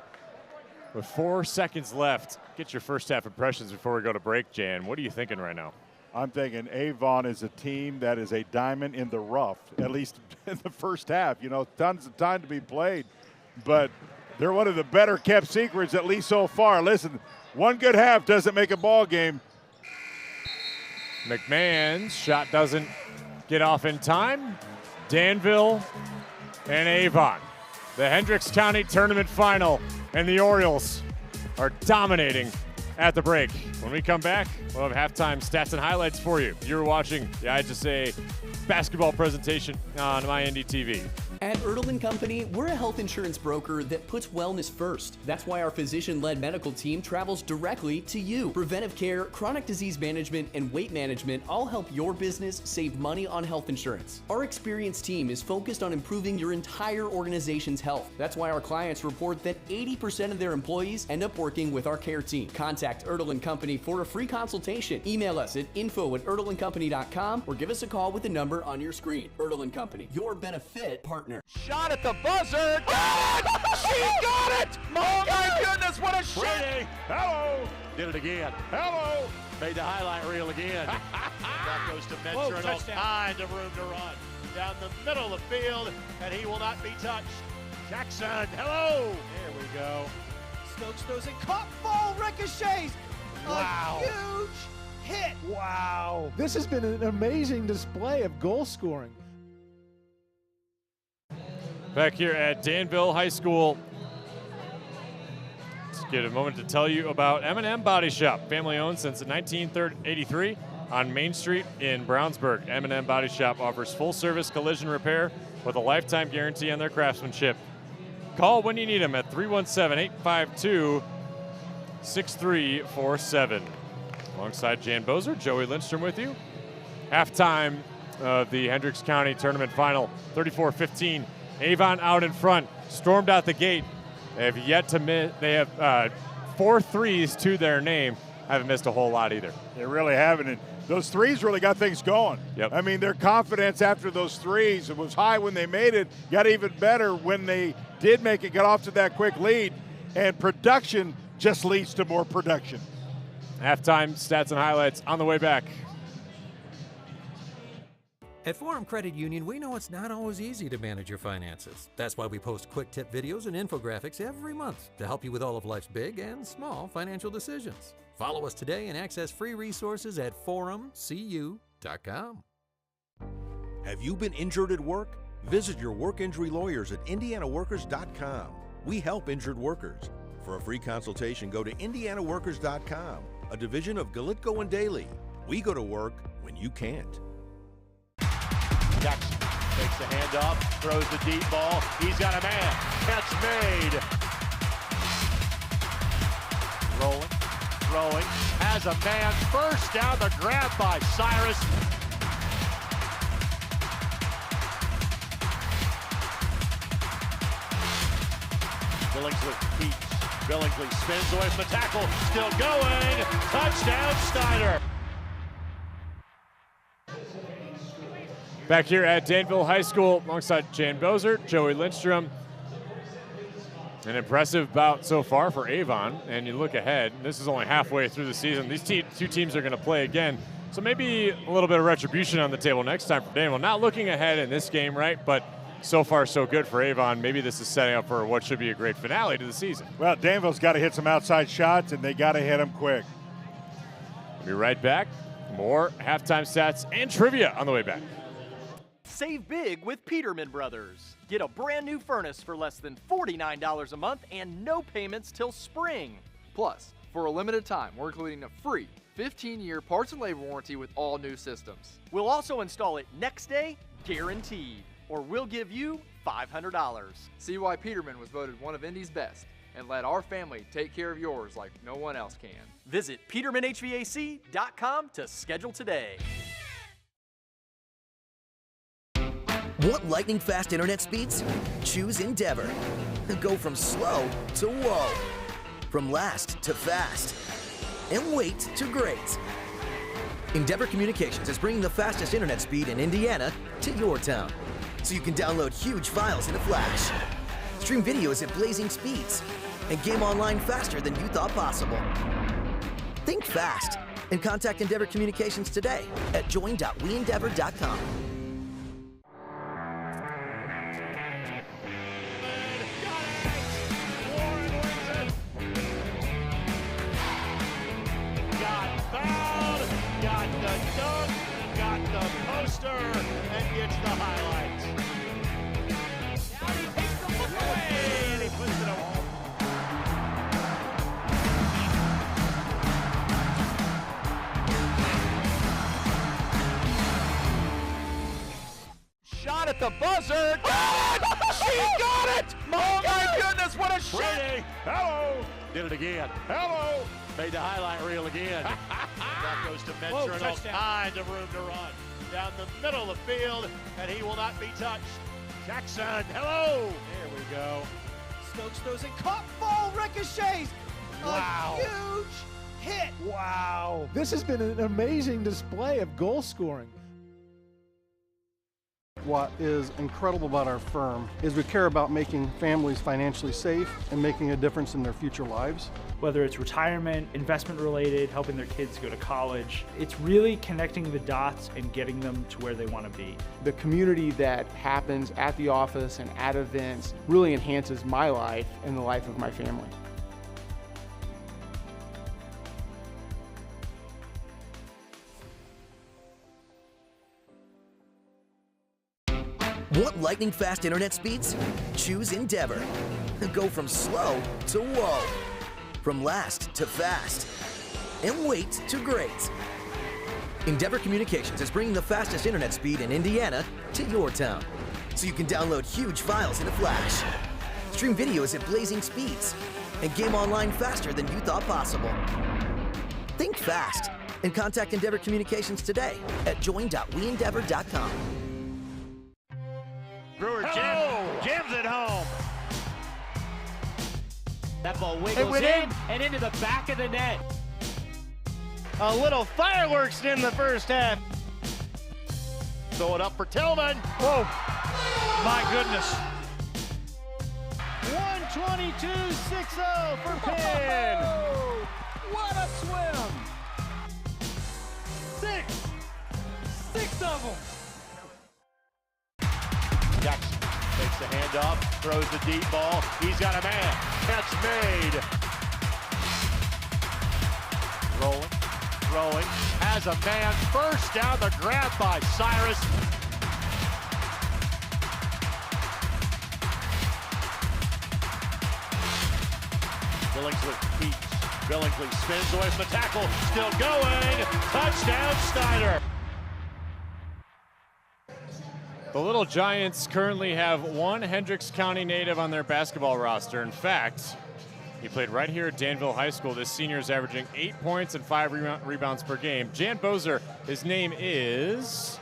with 4 seconds left, get your first half impressions before we go to break, Jan. What are you thinking right now? I'm thinking Avon is a team that is a diamond in the rough, at least in the first half. You know, tons of time to be played, but they're one of the better kept secrets, at least so far. Listen, one good half doesn't make a ball game. McMahon's shot doesn't get off in time. Danville and Avon. The Hendricks County Tournament Final, and the Orioles are dominating at the break. When we come back, we'll have halftime stats and highlights for you. You're watching the IHSAA basketball presentation on MyNDTV. At Erdl & Company, we're a health insurance broker that puts wellness first. That's why our physician-led medical team travels directly to you. Preventive care, chronic disease management, and weight management all help your business save money on health insurance. Our experienced team is focused on improving your entire organization's health. That's why our clients report that 80% of their employees end up working with our care team. Contact Erdl & Company for a free consultation. Email us at info@erdlandcompany.com or give us a call with the number on your screen. Erdl & Company, your benefit partner. Shot at the buzzer. She got it! Oh my goodness, what a shot! Hello. Did it again. Hello. Made the highlight reel again. That goes to Mentor and all kinds of room to run. Down the middle of the field, and he will not be touched. Jackson, hello. There we go. Stokes throws it, caught, ball ricochets. Wow. A huge hit. Wow. This has been an amazing display of goal scoring. Back here at Danville High School. Let's get a moment to tell you about M&M Body Shop, family owned since 1983 on Main Street in Brownsburg. M&M Body Shop offers full service collision repair with a lifetime guarantee on their craftsmanship. Call when you need them at 317-852-6347. Alongside Jan Bozer, Joey Lindstrom with you. Halftime of the Hendricks County Tournament Final, 34-15. Avon out in front, stormed out the gate. They have yet to miss. They have 4 threes to their name. Haven't missed a whole lot either. They really haven't. And those threes really got things going. Yep. I mean, their confidence after those threes, it was high when they made it, got even better when they did make it, got off to that quick lead. And production just leads to more production. Halftime stats and highlights on the way back. At Forum Credit Union, we know it's not always easy to manage your finances. That's why we post quick tip videos and infographics every month to help you with all of life's big and small financial decisions. Follow us today and access free resources at forumcu.com. Have you been injured at work? Visit your work injury lawyers at indianaworkers.com. We help injured workers. For a free consultation, go to indianaworkers.com, a division of Galitko and Daly. We go to work when you can't. Jackson takes the handoff, throws the deep ball. He's got a man. Catch made. Rolling, throwing, has a man. First down, the grab by Cyrus. Billingsley keeps. Billingsley spins away from the tackle. Still going. Touchdown, Snyder. Back here at Danville High School alongside Jan Bozer, Joey Lindstrom. An impressive bout so far for Avon, and you look ahead, this is only halfway through the season. These two teams are going to play again, so maybe a little bit of retribution on the table next time for Danville. Not looking ahead in this game, right, but so far so good for Avon. Maybe this is setting up for what should be a great finale to the season. Well, Danville's got to hit some outside shots, and they got to hit them quick. We'll be right back. More halftime stats and trivia on the way back. Save big with Peterman Brothers. Get a brand new furnace for less than $49 a month and no payments till spring. Plus, for a limited time, we're including a free 15-year parts and labor warranty with all new systems. We'll also install it next day, guaranteed, or we'll give you $500. See why Peterman was voted one of Indy's best, and let our family take care of yours like no one else can. Visit PetermanHVAC.com to schedule today. Want lightning-fast internet speeds? Choose Endeavor. Go from slow to whoa. From last to fast. And wait to great. Endeavor Communications is bringing the fastest internet speed in Indiana to your town. So you can download huge files in a flash. Stream videos at blazing speeds. And game online faster than you thought possible. Think fast and contact Endeavor Communications today at join.weendeavor.com. And gets the highlights. Now he takes the look away, and he puts it away. Shot at the buzzer. She got it! My goodness, what a shot! Hello. Did it again. Hello. Made the highlight reel again. That goes to Mentor and all kinds of room to run. Down the middle of the field, and he will not be touched. Jackson, hello. There we go. Stokes throws it, caught, ball ricochets. Wow. A huge hit. Wow. This has been an amazing display of goal scoring. What is incredible about our firm is we care about making families financially safe and making a difference in their future lives. Whether it's retirement, investment related, helping their kids go to college, it's really connecting the dots and getting them to where they want to be. The community that happens at the office and at events really enhances my life and the life of my family. Want lightning-fast internet speeds? Choose Endeavor. Go from slow to whoa. From last to fast. And wait to great. Endeavor Communications is bringing the fastest internet speed in Indiana to your town. So you can download huge files in a flash, stream videos at blazing speeds, and game online faster than you thought possible. Think fast and contact Endeavor Communications today at join.weendeavor.com. Brewer Jim's at home. That ball wiggles in and into the back of the net. A little fireworks in the first half. Throw it up for Tillman. Whoa, my goodness. 122.60 for Penn. What a swim. Six of them. Jackson takes the handoff, throws the deep ball. He's got a man. Catch made. Rolling. Has a man. First down, the grab by Cyrus. Billingsley keeps. Billingsley spins away from the tackle. Still going. Touchdown, Snyder. The Little Giants currently have one Hendricks County native on their basketball roster. In fact, he played right here at Danville High School. This senior is averaging 8 points and 5 rebounds per game. Jan Bozer, his name is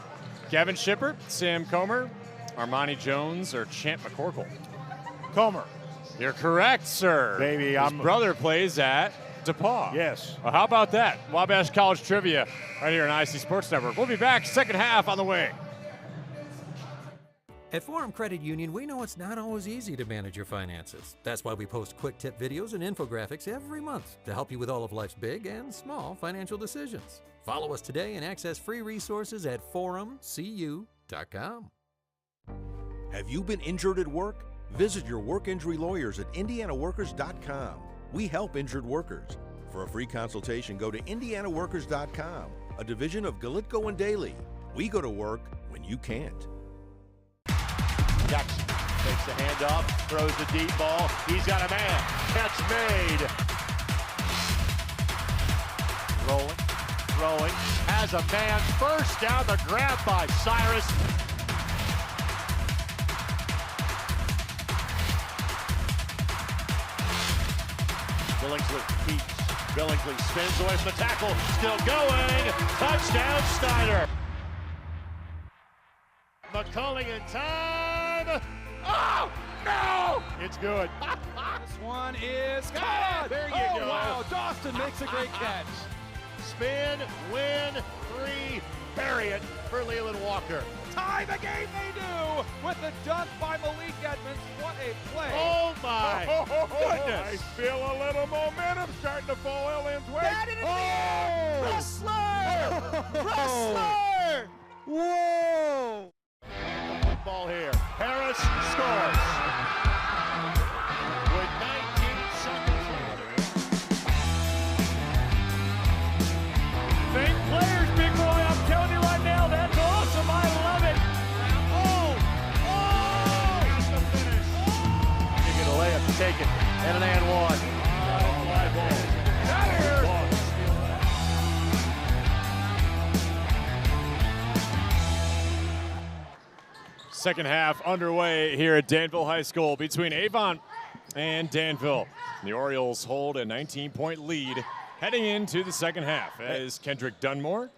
Gavin Shipper, Sam Comer, Armani Jones, or Champ McCorkle. Comer. You're correct, sir. Baby, his brother plays at DePaul. Yes. Well, how about that? Wabash College Trivia right here on IC Sports Network. We'll be back, second half on the way. At Forum Credit Union, we know it's not always easy to manage your finances. That's why we post quick tip videos and infographics every month to help you with all of life's big and small financial decisions. Follow us today and access free resources at forumcu.com. Have you been injured at work? Visit your work injury lawyers at indianaworkers.com. We help injured workers. For a free consultation, go to indianaworkers.com, a division of Galitko and Daly. We go to work when you can't. Jackson takes the handoff, throws the deep ball. He's got a man. Catch made. Rolling. Has a man. First down, the grab by Cyrus. Billingsley keeps. Billingsley spins away from the tackle. Still going. Touchdown, Snyder. McCulling in time. Oh, no! It's good. This one is caught. There you go. Wow, Dawson makes a great catch. Spin, win, 3, bury it for Leland Walker. Tie the game they do with the dunk by Malik Edmonds. What a play. Oh, my goodness. I feel a little momentum starting to fall Lynn's way. That it is Wrestler! Whoa! Ball here. Harris scores. With 19 seconds left. Fake players, big boy. I'm telling you right now, that's awesome. I love it. That's the finish. You get a layup taken and an and one. Out of here. Second half underway here at Danville High School between Avon and Danville. The Orioles hold a 19-point lead heading into the second half as Kendrick Dunmore.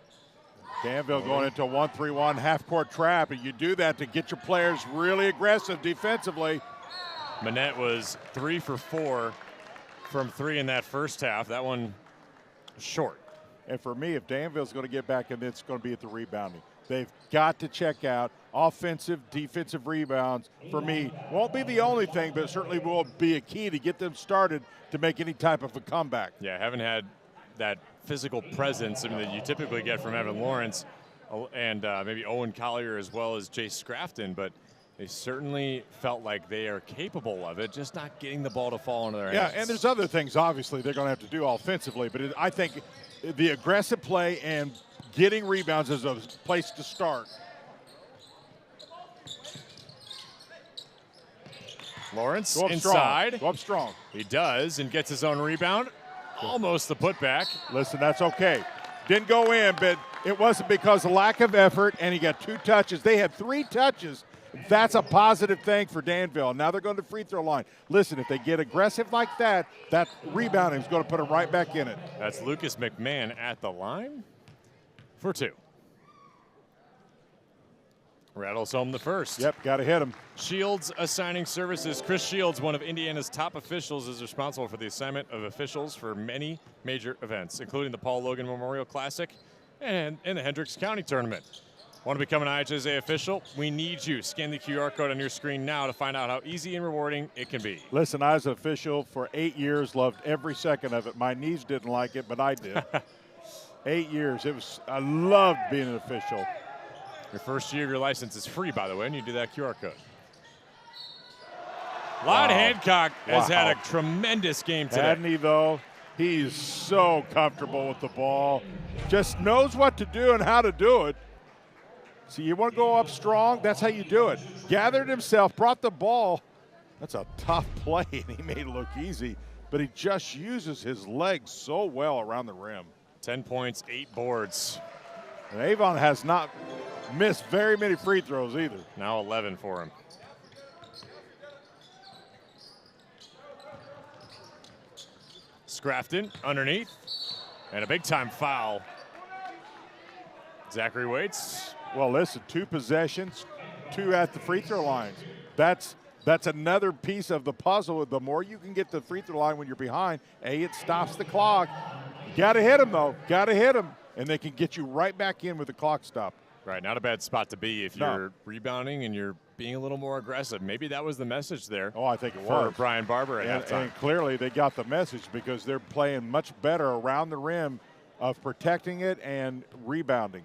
Danville going into a 1-3-1 half-court trap, and you do that to get your players really aggressive defensively. Manette was 3 for 4 from 3 in that first half. That one short. And for me, if Danville's going to get back in, it's going to be at the rebounding. They've got to check out offensive, defensive rebounds. For me, won't be the only thing, but it certainly will be a key to get them started to make any type of a comeback. Yeah, haven't had that physical presence that you typically get from Evan Lawrence and maybe Owen Collier as well as Jay Scrafton, but they certainly felt like they are capable of it, just not getting the ball to fall into their hands. Yeah, and there's other things, obviously, they're going to have to do offensively, but I think the aggressive play and getting rebounds is a place to start. Lawrence Go up inside. Strong. Go up strong. He does and gets his own rebound. Almost the putback. Listen, that's okay. Didn't go in, but it wasn't because of lack of effort, and he got 2 touches. They had 3 touches. That's a positive thing for Danville. Now they're going to the free throw line. Listen, if they get aggressive like that, that rebounding is going to put them right back in it. That's Lucas McMahon at the line for 2. Rattles home the first. Yep, got to hit him. Shields Assigning Services. Chris Shields, one of Indiana's top officials, is responsible for the assignment of officials for many major events, including the Paul Logan Memorial Classic and in the Hendricks County Tournament. Want to become an IHSAA official? We need you. Scan the QR code on your screen now to find out how easy and rewarding it can be. Listen, I was an official for 8 years, loved every second of it. My knees didn't like it, but I did. 8 years. I loved being an official. Your first year of your license is free, by the way, and you do that QR code. Lon Hancock has had a tremendous game today. Hadn't he, though? He's so comfortable with the ball. Just knows what to do and how to do it. So you want to go up strong, that's how you do it. Gathered himself, brought the ball. That's a tough play, and he made it look easy. But he just uses his legs so well around the rim. 10 points, 8 boards. And Avon has not missed very many free throws either. Now 11 for him. Scrafton underneath. And a big-time foul. Zachary waits. Well, listen, 2 possessions, 2 at the free throw lines. That's another piece of the puzzle. The more you can get the free throw line when you're behind, it stops the clock. Got to hit them, though. Got to hit them. And they can get you right back in with the clock stop. Right, not a bad spot to be if you're rebounding and you're being a little more aggressive. Maybe that was the message there. Oh, I think it was. For Brian Barber at halftime. And clearly they got the message because they're playing much better around the rim of protecting it and rebounding.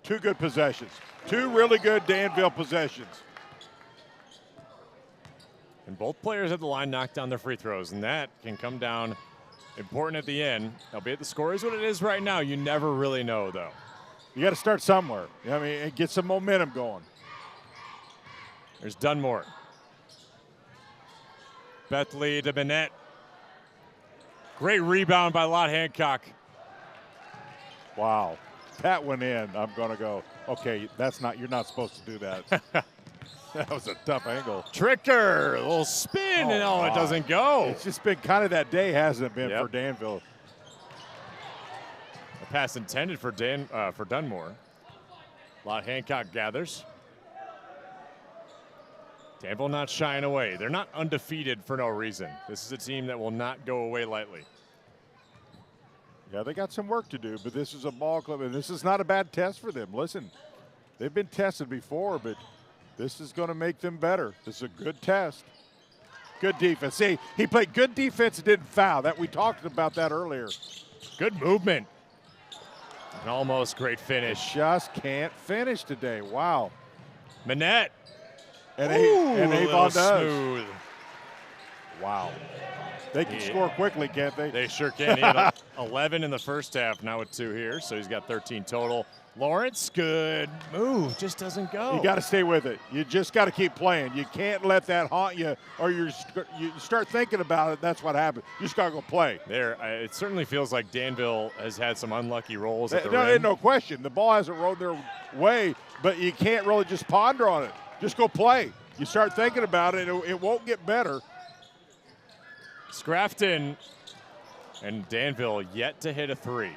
Two good possessions. 2 really good Danville possessions. And both players at the line knocked down their free throws, and that can come down important at the end. Albeit the score is what it is right now. You never really know, though. You got to start somewhere. I mean, and get some momentum going. There's Dunmore. Bethley to Bennett. Great rebound by Lott Hancock. Wow. That went in. I'm going to go, okay, you're not supposed to do that. That was a tough angle. Tricker, a little spin, and it doesn't go. It's just been kind of that day, hasn't it been, for Danville? A pass intended for Dunmore. Lott Hancock gathers. Danville not shying away. They're not undefeated for no reason. This is a team that will not go away lightly. Yeah, they got some work to do, but this is a ball club, and this is not a bad test for them. Listen, they've been tested before, but this is going to make them better. This is a good test. Good defense. See, he played good defense and didn't foul. We talked about that earlier. Good movement. An almost great finish. Just can't finish today. Wow. Manette. And Avon does. Smooth. Wow. They can score quickly, can't they? They sure can. He had 11 in the first half, now with 2 here, so he's got 13 total. Lawrence, good move, just doesn't go. You got to stay with it. You just got to keep playing. You can't let that haunt you, or you start thinking about it. That's what happens. You just got to go play. There, it certainly feels like Danville has had some unlucky rolls at the No, rim. no question. The ball hasn't rolled their way, but you can't really just ponder on it. Just go play. You start thinking about it, it won't get better. Scrafton and Danville yet to hit a three.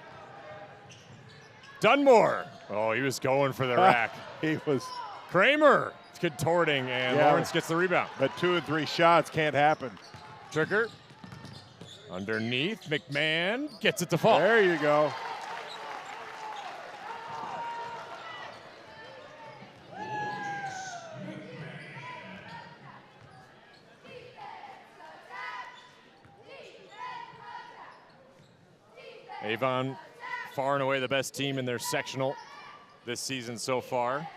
Dunmore. Oh, he was going for the rack. He was. Kramer contorting, and Lawrence gets the rebound. But 2 and 3 shots can't happen. Tricker. Underneath. McMahon gets it to fall. There you go. Avon, far and away the best team in their sectional this season so far.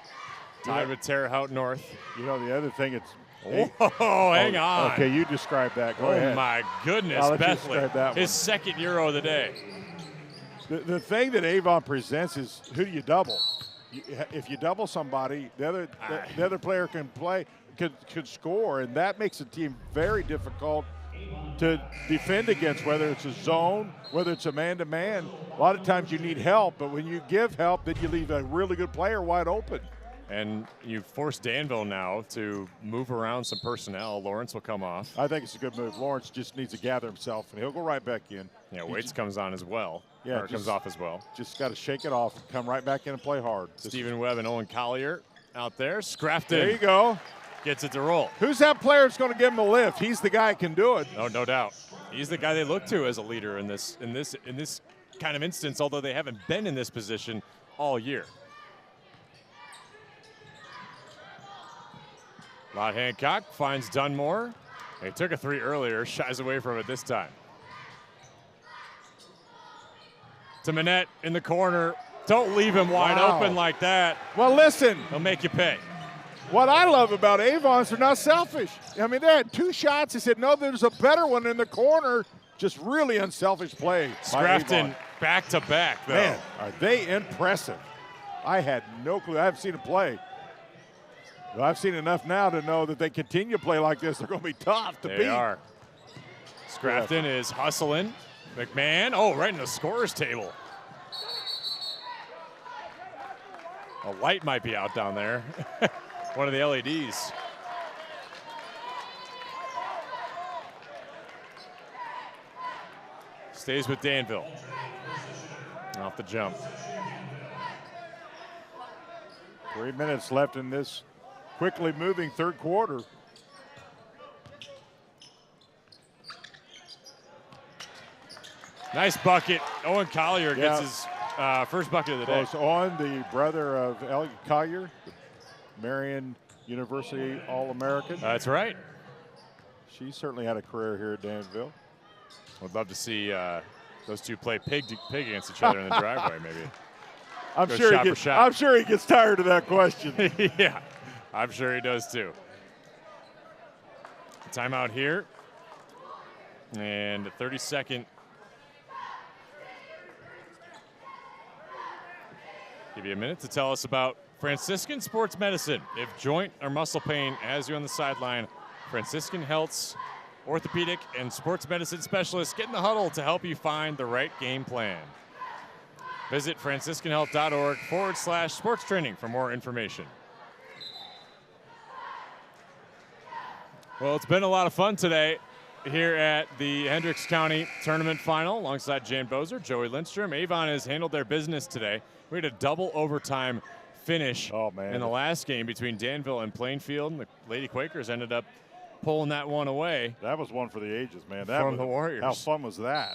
Tied with Terre Haute North. You know, the other thing, hang on. Okay, you describe that. Go ahead. Oh, my goodness, Bethley. His second Euro of the day. The thing that Avon presents is who do you double? If you double somebody, the other player can play, could score, and that makes the team very difficult to defend against, whether it's a zone, whether it's a man-to-man. A lot of times you need help, but when you give help, then you leave a really good player wide open. And you force Danville now to move around some personnel. Lawrence will come off. I think it's a good move. Lawrence just needs to gather himself, and he'll go right back in. Yeah, Waits comes on as well. Yeah, or comes off as well. Just got to shake it off and come right back in and play hard. Stephen Webb and Owen Collier out there. Scrafton. There you go. Gets it to roll. Who's that player that's going to give him a lift? He's the guy who can do it. No doubt. He's the guy they look to as a leader in this kind of instance, although they haven't been in this position all year. Lott Hancock finds Dunmore. He took a three earlier, shies away from it this time. To Manette in the corner. Don't leave him wide open like that. Well, listen. He'll make you pay. What I love about Avon is they're not selfish. I mean, they had 2 shots. They said, no, there's a better one in the corner. Just really unselfish play. Scrafton back-to-back, though. Man, are they impressive. I had no clue. I haven't seen them play. Well, I've seen enough now to know that they continue to play like this. They're going to be tough to beat. They are. Scrafton is hustling. McMahon, right in the scorer's table. A light might be out down there. One of the LEDs. Stays with Danville. Off the jump. 3 minutes left in this quickly moving third quarter. Nice bucket. Owen Collier gets his first bucket of the day. Owen, the brother of Elliot Collier, Marion University All-American. That's right. She certainly had a career here at Danville. Would love to see those two play pig against each other in the driveway, maybe. I'm sure he gets tired of that question. Yeah, I'm sure he does too. Timeout here. And a 30-second. Give you a minute to tell us about Franciscan Sports Medicine. If joint or muscle pain has you on the sideline, Franciscan Health's orthopedic and sports medicine specialists get in the huddle to help you find the right game plan. Visit franciscanhealth.org/sports training for more information. Well, it's been a lot of fun today here at the Hendricks County Tournament Final alongside Jan Bozer, Joey Lindstrom. Avon has handled their business today. We had a double overtime finish in the last game between Danville and Plainfield, and the Lady Quakers ended up pulling that one away. That was one for the ages, man. From the Warriors. How fun was that?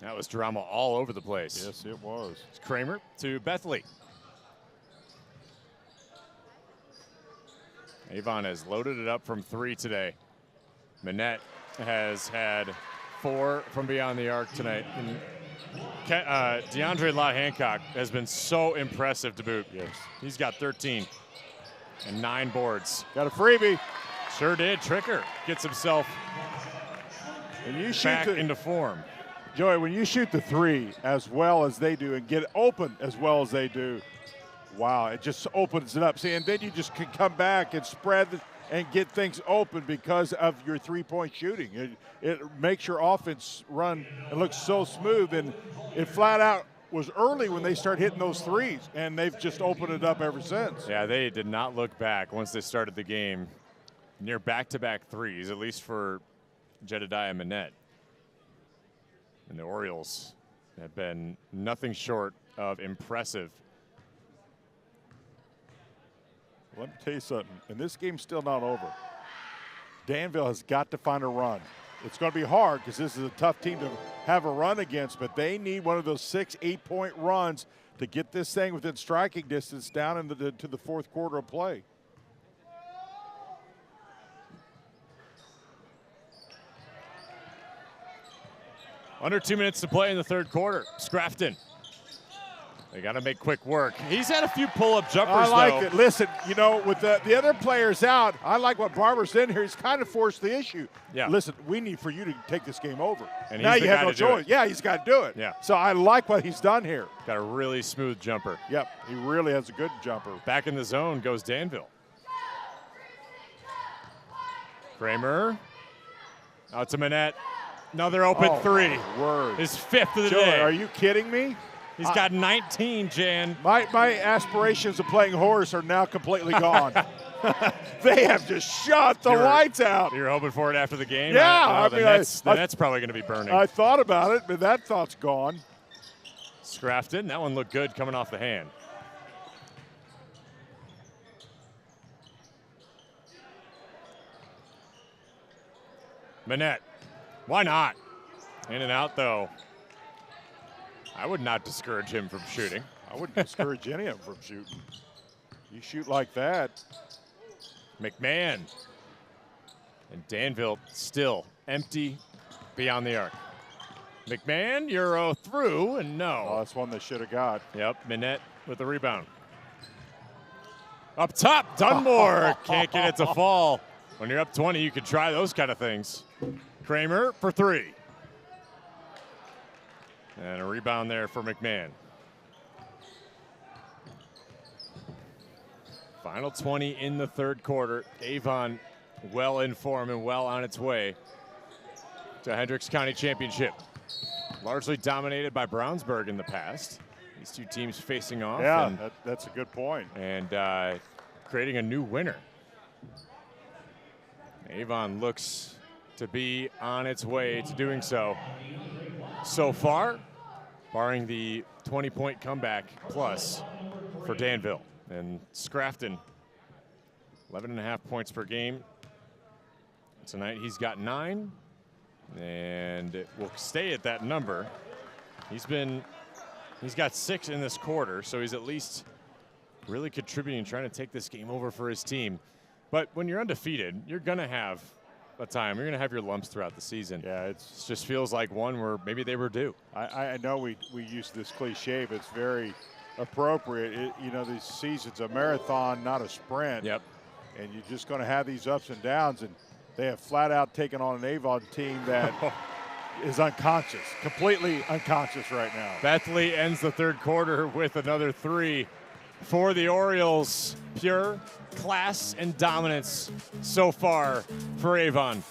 That was drama all over the place. Yes, it was. It's Kramer to Bethley. Avon has loaded it up from 3 today. Manette has had 4 from beyond the arc tonight. And DeAndre Lott Hancock has been so impressive to boot. Yes. He's got 13 and 9 boards. Got a freebie. Sure did. Tricker gets himself back into form. Joey, when you shoot the three as well as they do and get open as well as they do, wow, it just opens it up. See, and then you just can come back and spread and get things open because of your three-point shooting. It makes your offense run and look so smooth, and it flat out was early when they started hitting those threes, and they've just opened it up ever since. Yeah, they did not look back once they started the game. Near back-to-back threes, at least for Jedediah Manette. And the Orioles have been nothing short of impressive. Let me tell you something, and this game's still not over. Danville has got to find a run. It's going to be hard because this is a tough team to have a run against, but they need one of those 6-8-point runs to get this thing within striking distance down into to the fourth quarter of play. Under 2 minutes to play in the third quarter. Scrafton. They got to make quick work. He's had a few pull-up jumpers, I like though. it. Listen, you know, with the other players out, I like what Barber's in here. He's kind of forced the issue. Yeah. Listen, we need for you to take this game over. And now he's the you have guy no to do choice. it. Yeah, he's got to do it. Yeah. So I like what he's done here. Got a really smooth jumper. Yep, he really has a good jumper. Back in the zone goes Danville. Kramer. Out to Manette. Another open three. Word. His fifth of the Joey, day. are you kidding me? He's got 19, Jan. My aspirations of playing horse are now completely gone. They have just shot the lights out. You're hoping for it after the game? Yeah. The net's probably going to be burning. I thought about it, but that thought's gone. Scrafton, that one looked good coming off the hand. Manette, why not? In and out, though. I would not discourage him from shooting. I wouldn't discourage any of them from shooting. You shoot like that. McMahon. And Danville still empty beyond the arc. McMahon, Euro through, and no. Oh, that's one they should have got. Yep, Manette with the rebound. Up top, Dunmore can't get it to fall. When you're up 20, you can try those kind of things. Kramer for three. And a rebound there for McMahon. Final 20 in the third quarter. Avon well in form and well on its way to Hendricks County Championship. Largely dominated by Brownsburg in the past. These two teams facing off. Yeah, that's a good point. And creating a new winner. Avon looks to be on its way to doing so. So far, barring the 20-point comeback plus for Danville. And Scrafton, 11.5 points per game. Tonight he's got 9, and it will stay at that number. He's got 6 in this quarter, so he's at least really contributing, trying to take this game over for his team. But when you're undefeated, you're going to have a time. You're going to have your lumps throughout the season. Yeah, it just feels like one where maybe they were due. I know we use this cliche, but it's very appropriate. You know, these season's a marathon, not a sprint. Yep. And you're just going to have these ups and downs, and they have flat out taken on an Avon team that is unconscious, completely unconscious right now. Bethley ends the third quarter with another 3 for the Orioles. Pure class and dominance so far for Avon.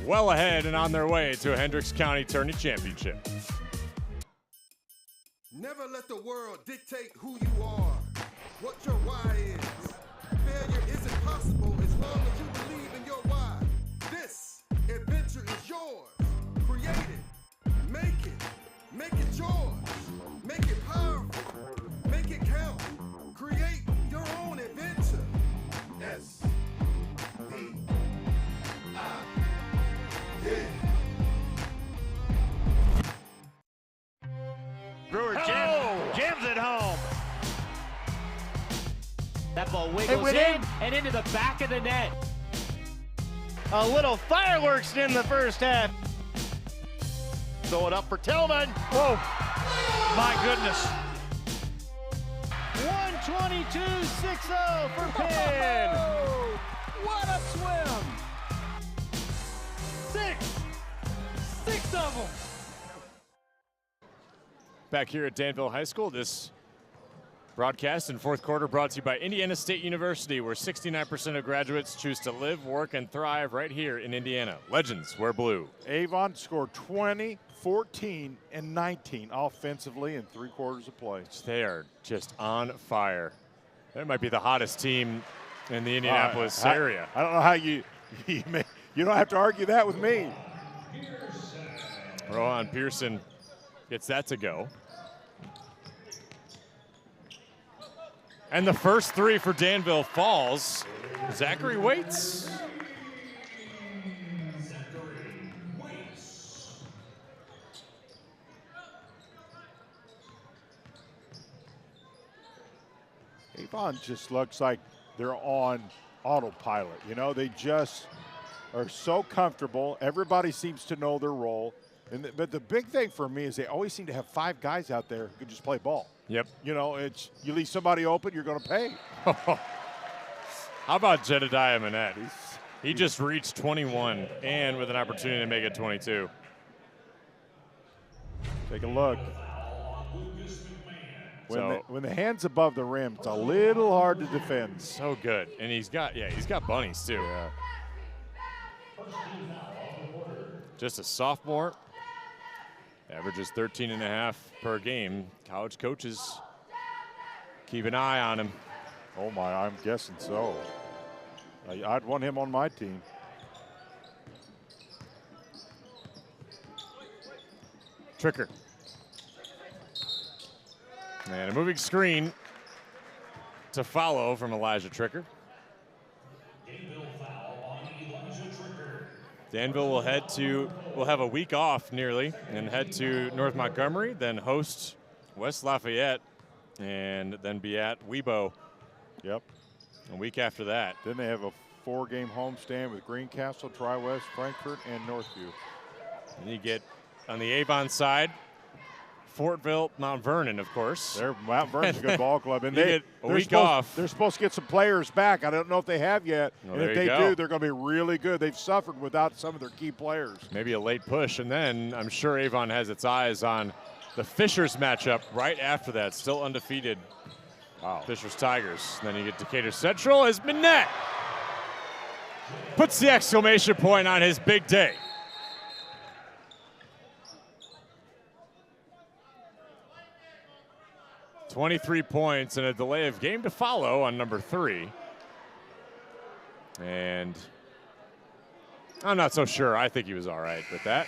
Well ahead and on their way to a Hendricks County Tourney Championship. Never let the world dictate who you are, what your why is. Failure isn't possible as long as you believe in your why. This adventure is yours. Create it. Make it yours. Make it powerful. Make it count. Create your own adventure. S-V-I-D. Brewer jams it home. That ball wiggles in and into the back of the net. A little fireworks in the first half. Throw it up for Tillman. Whoa. My goodness. 122-6-0 for Penn. What a swim! Six of them. back here at Danville High School. This broadcast in fourth quarter brought to you by Indiana State University, where 69% of graduates choose to live, work, and thrive right here in Indiana. Legends wear blue. Avon scored 20, 14, and 19 offensively in 3 quarters of play. They are just on fire. They might be the hottest team in the Indianapolis area. I don't know how you don't have to argue that with me. Rohan Pearson gets that to go. And the first 3 for Danville falls. Zachary waits. Avon just looks like they're on autopilot. You know, they just are so comfortable. Everybody seems to know their role. But the big thing for me is they always seem to have 5 guys out there who can just play ball. Yep. You know, it's you leave somebody open, you're going to pay. How about Jedediah Manette? He just reached 21 and with an opportunity to make it 22. Take a look. When the hand's above the rim, it's a little hard to defend. So good. And he's got bunnies too. Yeah. Just a sophomore. Averages 13.5 per game. College coaches keep an eye on him. Oh my, I'm guessing so. I'd want him on my team. Tricker. And a moving screen to follow from Elijah Tricker. Danville will have a week off nearly and head to North Montgomery, then host West Lafayette, and then be at Webo. Yep. A week after that. Then they have a 4-game homestand with Greencastle, Tri-West, Frankfort, and Northview. And you get on the Avon side, Fortville, Mount Vernon, of course. Mount Vernon's a good ball club. And they get a week off. They're supposed to get some players back. I don't know if they have yet. Well, and if they do, they're going to be really good. They've suffered without some of their key players. Maybe a late push. And then I'm sure Avon has its eyes on the Fishers matchup right after that. Still undefeated. Wow. Fishers Tigers. And then you get Decatur Central as Minette puts the exclamation point on his big day. $23 points and a delay of game to follow on number 3. And I'm not so sure. I think he was all right with that.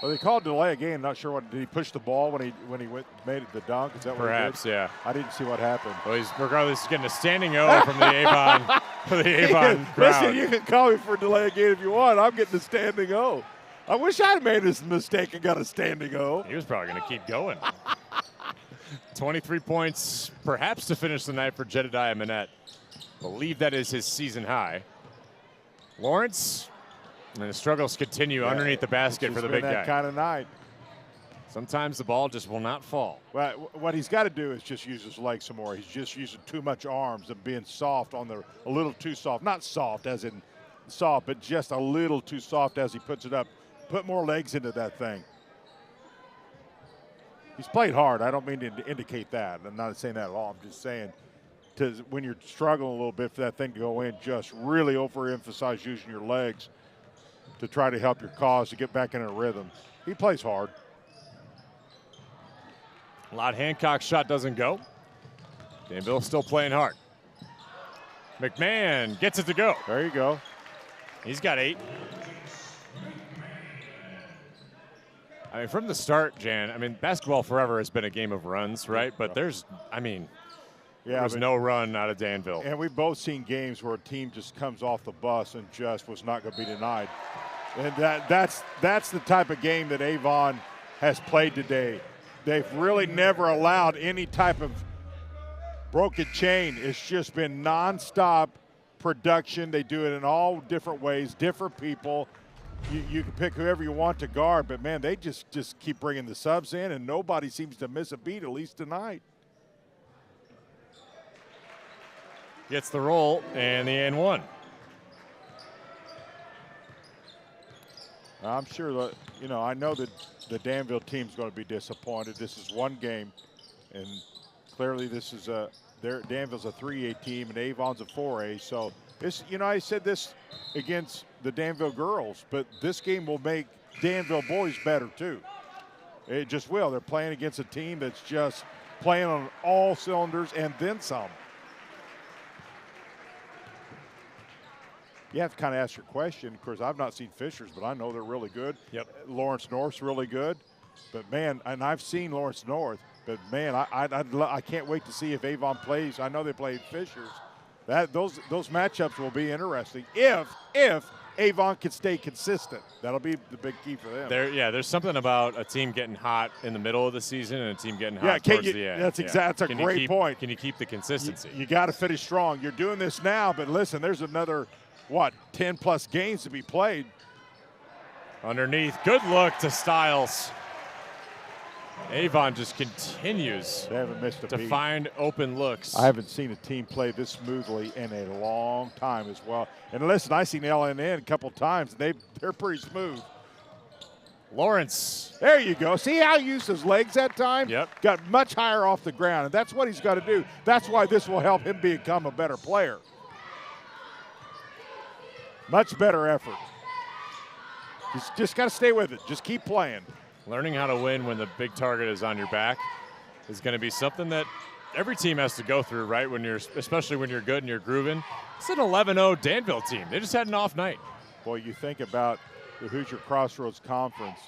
Well, they called delay a game. Not sure what. Did he push the ball when he made it the dunk? Is that perhaps? What he did? Yeah. I didn't see what happened. Well, regardless, he's getting a standing O from the Avon crowd. Listen, you can call me for a delay a game if you want. I'm getting a standing O. I wish I'd made this mistake and got a standing O. He was probably going to keep going. 23 points, perhaps to finish the night for Jedediah Manette. Believe that is his season high. Lawrence, and the struggles continue underneath the basket for the big guy. That kind of night. Sometimes the ball just will not fall. Well, what he's got to do is just use his legs some more. He's just using too much arms and being soft a little too soft. Not soft as in soft, but just a little too soft as he puts it up. Put more legs into that thing. He's played hard. I don't mean to indicate that. I'm not saying that at all. I'm just saying when you're struggling a little bit for that thing to go in, just really overemphasize using your legs to try to help your cause to get back in a rhythm. He plays hard. Lott Hancock's shot doesn't go. Danville still playing hard. McMahon gets it to go. There you go. He's got 8. I mean, from the start, Jan, I mean, basketball forever has been a game of runs, right? But there's no run out of Danville. And we've both seen games where a team just comes off the bus and just was not going to be denied. And that's the type of game that Avon has played today. They've really never allowed any type of broken chain. It's just been nonstop production. They do it in all different ways, different people. You can pick whoever you want to guard, but, man, they just keep bringing the subs in, and nobody seems to miss a beat, at least tonight. Gets the roll and the and one. I'm sure that, I know that the Danville team's going to be disappointed. This is one game, and clearly this is Danville's a 3A team and Avon's a 4A. So this, I said this against the Danville girls, but this game will make Danville boys better too. It just will. They're playing against a team that's just playing on all cylinders and then some. You have to kind of ask your question. Of course, I've not seen Fishers, but I know they're really good. Yep. Lawrence North's really good. But, man, and I've seen Lawrence North, but, man, I can't wait to see if Avon plays. I know they played Fishers. Those matchups will be interesting if Avon can stay consistent. That'll be the big key for them. There's something about a team getting hot in the middle of the season and a team getting hot towards the end. That's a great point. Can you keep the consistency? You got to finish strong. You're doing this now, but listen, there's another – 10-plus games to be played. Underneath, good look to Stiles. Avon just continues they haven't missed a to beat. Find open looks. I haven't seen a team play this smoothly in a long time as well. And listen, I've seen LNN a couple times. They're pretty smooth. Lawrence. There you go. See how he used his legs that time? Yep. Got much higher off the ground, and that's what he's got to do. That's why this will help him become a better player. Much better effort. Just got to stay with it. Just keep playing. Learning how to win when the big target is on your back is going to be something that every team has to go through, right? Especially when you're good and you're grooving. It's an 11-0 Danville team. They just had an off night. Boy, you think about the Hoosier Crossroads Conference.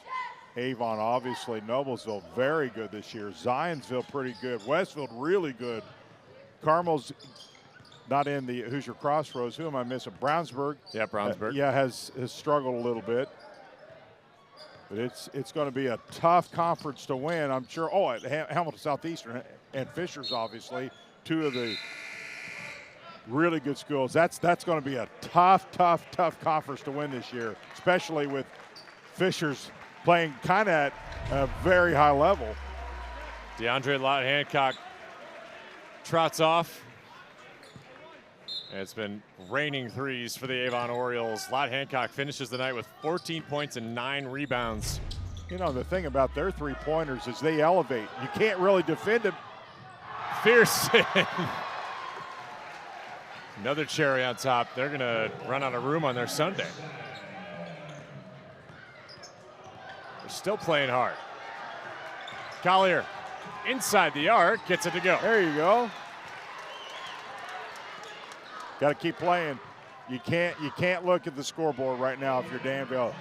Avon, obviously. Noblesville, very good this year. Zionsville, pretty good. Westfield, really good. Carmel's not in the Hoosier Crossroads. Who am I missing? Brownsburg. Yeah, Brownsburg. Has struggled a little bit. But it's going to be a tough conference to win, I'm sure. Oh, at Hamilton Southeastern and Fishers, obviously, two of the really good schools. That's going to be a tough conference to win this year, especially with Fishers playing kind of at a very high level. DeAndre Lott Hancock trots off. And it's been raining threes for the Avon Orioles. Lott Hancock finishes the night with 14 points and 9 rebounds. The thing about their three-pointers is they elevate. You can't really defend them. Fearson. Another cherry on top. They're going to run out of room on their Sunday. They're still playing hard. Collier inside the arc, gets it to go. There you go. Got to keep playing. You can't look at the scoreboard right now if you're Danville.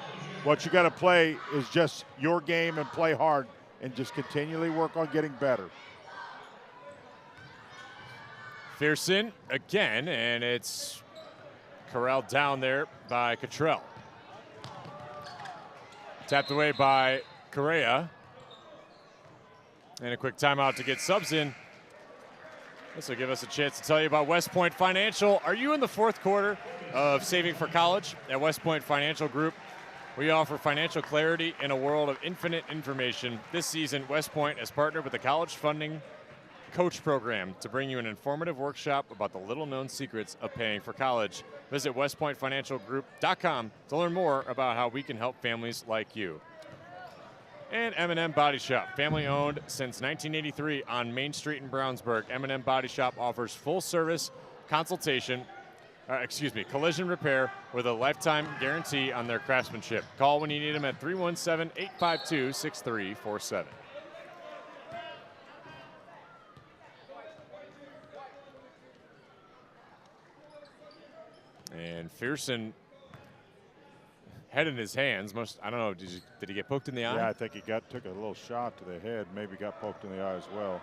What you got to play is just your game and play hard and just continually work on getting better. Fearson again, and it's corralled down there by Cottrell. Tapped away by Correa. And a quick timeout to get subs in. This will give us a chance to tell you about West Point Financial. Are you in the fourth quarter of saving for college? At West Point Financial Group, we offer financial clarity in a world of infinite information. This season, West Point has partnered with the College Funding Coach Program to bring you an informative workshop about the little-known secrets of paying for college. Visit westpointfinancialgroup.com to learn more about how we can help families like you. And M&M Body Shop, family-owned since 1983 on Main Street in Brownsburg. M&M Body Shop offers full-service collision repair with a lifetime guarantee on their craftsmanship. Call when you need them at 317-852-6347. And Fearson, head in his hands. I don't know. Did he get poked in the eye? Yeah, I think he took a little shot to the head. Maybe got poked in the eye as well.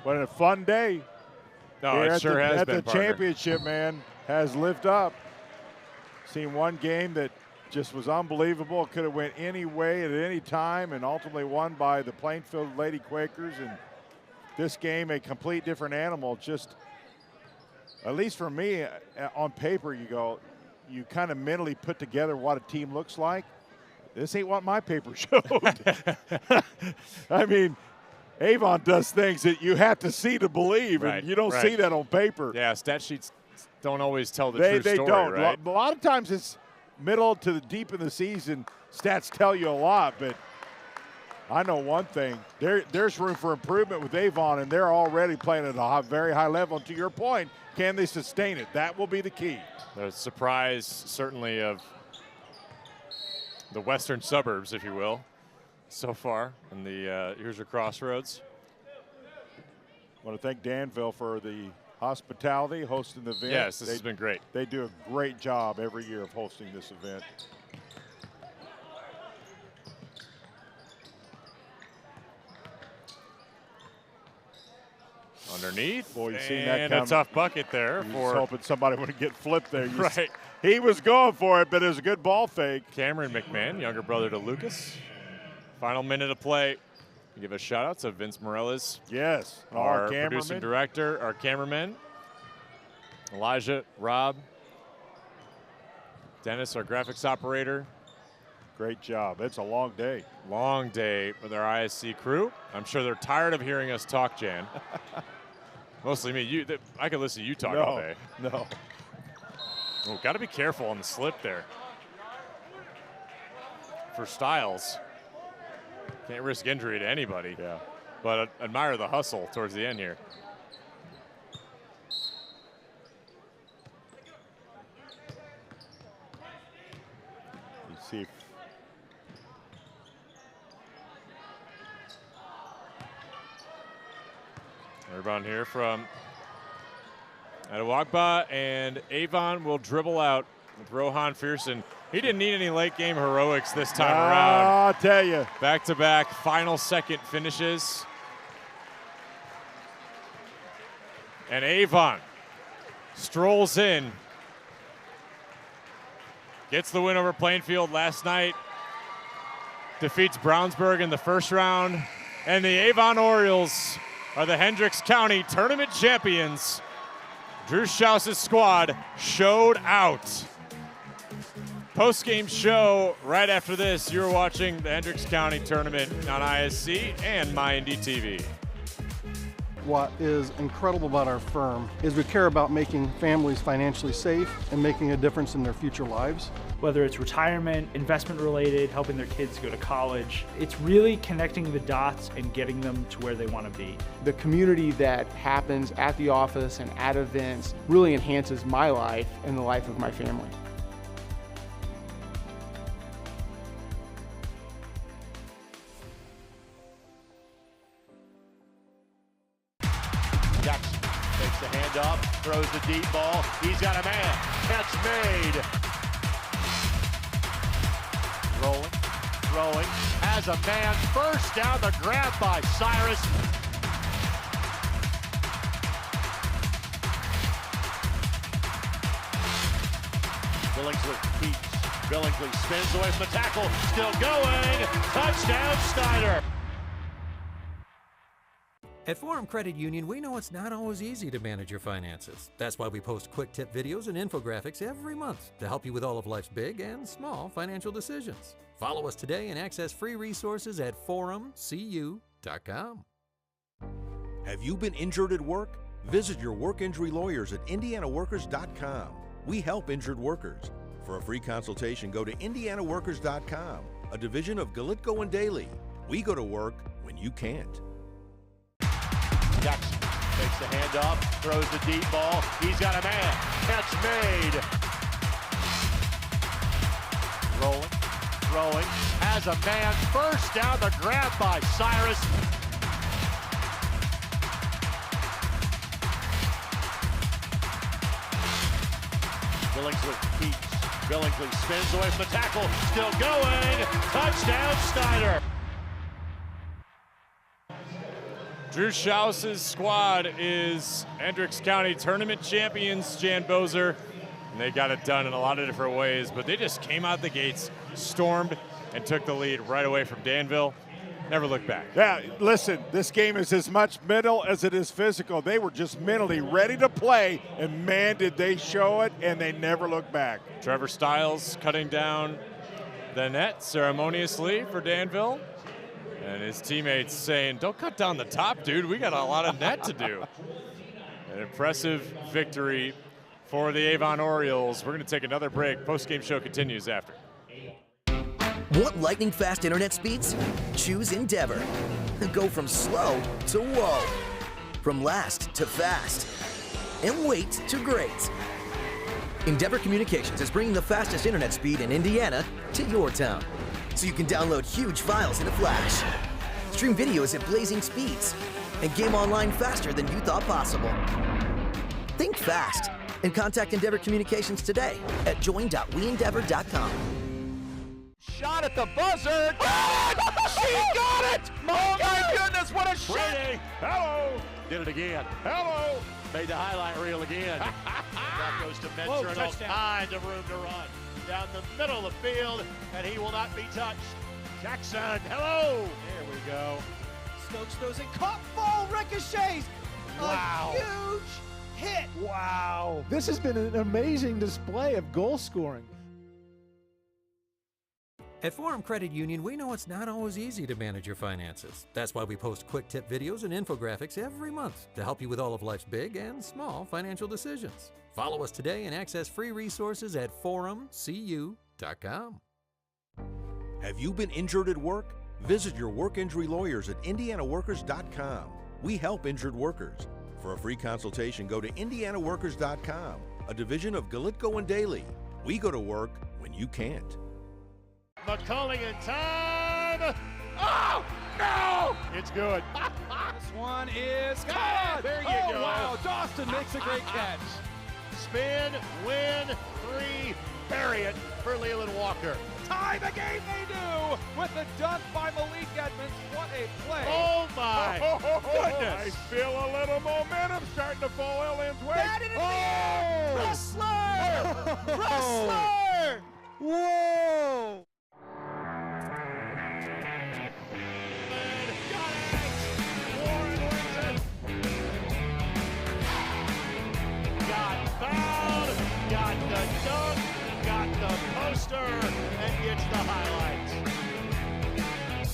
But a fun day. No, it sure has been. At the championship, man, has lived up. Seen one game that just was unbelievable. Could have went any way at any time, and ultimately won by the Plainfield Lady Quakers. And this game, a complete different animal. Just, at least for me, on paper, you kind of mentally put together what a team looks like. This ain't what my paper showed. I mean, Avon does things that you have to see to believe, and you don't see that on paper. Yeah, stat sheets don't always tell the true story, don't. Right? A lot of times it's middle to the deep in the season, stats tell you a lot, but I know one thing. There's room for improvement with Avon, and they're already playing at a very high level. And to your point, can they sustain it? That will be the key. The surprise, certainly, of the western suburbs, if you will, so far in the here's your crossroads. I want to thank Danville for the hospitality, hosting the event. Yes, this has been great. They do a great job every year of hosting this event. Underneath, boy, you seen that and coming. a tough bucket there. He For was hoping somebody would get flipped there. Right. He was going for it, but it was a good ball fake. Cameron McMahon, younger brother to Lucas. Final minute of play. Give a shout out to Vince Morales. Yes, our cameraman. producing director, our cameraman. Elijah, Rob, Dennis, our graphics operator. Great job. It's a long day. Long day with our ISC crew. I'm sure they're tired of hearing us talk, Jan. Mostly me. I could listen to you talk all day. No. Oh, got to be careful on the slip there. For Styles. Can't risk injury to anybody. Yeah. But admire the hustle towards the end here. You see. Rebound here from Adewagba, and Avon will dribble out with Rohan Fearson. He didn't need any late game heroics this time around. I'll tell you. Back-to-back final second finishes. And Avon strolls in. Gets the win over Plainfield last night. Defeats Brownsburg in the first round. And the Avon Orioles are the Hendricks County Tournament champions. Drew Schaus's squad showed out. Post-game show right after this. You're watching the Hendricks County Tournament on ISC and MyND TV. What is incredible about our firm is we care about making families financially safe and making a difference in their future lives. Whether it's retirement, investment related, helping their kids go to college, it's really connecting the dots and getting them to where they want to be. The community that happens at the office and at events really enhances my life and the life of my family. Jackson takes the handoff, throws the deep ball. He's got a man. Catch made. Rolling, has a man. First down, the grab by Cyrus. Billingsley keeps. Billingsley spins away from the tackle. Still going. Touchdown, Snyder. At Forum Credit Union, we know it's not always easy to manage your finances. That's why we post quick tip videos and infographics every month to help you with all of life's big and small financial decisions. Follow us today and access free resources at forumcu.com. Have you been injured at work? Visit your work injury lawyers at indianaworkers.com. We help injured workers. For a free consultation, go to indianaworkers.com, a division of Galitko and Daly. We go to work when you can't. Jackson takes the handoff, throws the deep ball. He's got a man. Catch made. Rolling, has a man. First down, the grab by Cyrus. Billingsley keeps. Billingsley spins away from the tackle. Still going. Touchdown, Snyder. Drew Schaus's squad is Hendricks County Tournament champions, Jan Bozer. And they got it done in a lot of different ways, but they just came out the gates, stormed, and took the lead right away from Danville. Never looked back. Yeah, listen, this game is as much mental as it is physical. They were just mentally ready to play, and man, did they show it, and they never looked back. Trevor Stiles cutting down the net ceremoniously for Danville. And his teammates saying, don't cut down the top, dude. We got a lot of net to do. An impressive victory for the Avon Orioles. We're going to take another break. Post-game show continues after. Want lightning-fast internet speeds? Choose Endeavor. Go from slow to whoa. From last to fast. And wait to great. Endeavor Communications is bringing the fastest internet speed in Indiana to your town. So you can download huge files in a flash, stream videos at blazing speeds, and game online faster than you thought possible. Think fast and contact Endeavor Communications today at join.weendeavor.com. Shot at the buzzer. She got it! Oh my goodness, what a shot! Brady, hello! Did it again. Hello! Made the highlight reel again. That goes to Mentor and all kinds of room to run. Down the middle of the field, and he will not be touched. Jackson, hello! There we go. Stokes throws it, caught, ball ricochets. Wow. A huge hit. Wow. This has been an amazing display of goal scoring. At Forum Credit Union, we know it's not always easy to manage your finances. That's why we post quick tip videos and infographics every month to help you with all of life's big and small financial decisions. Follow us today and access free resources at forumcu.com. Have you been injured at work? Visit your work injury lawyers at indianaworkers.com. We help injured workers. For a free consultation, go to indianaworkers.com, a division of Galitko and Daly. We go to work when you can't. McCulling in time. Oh, no! It's good. This one is caught. There you go. Wow, Dawson makes a great catch. Spin, win, 3, bury it for Leland Walker. Tie the game they do with the dunk by Malik Edmonds. What a play. Oh, my goodness. I feel a little momentum starting to fall Ellen's way. Wrestler! Wrestler! Whoa! Got the dunk, got the poster, and gets the highlights.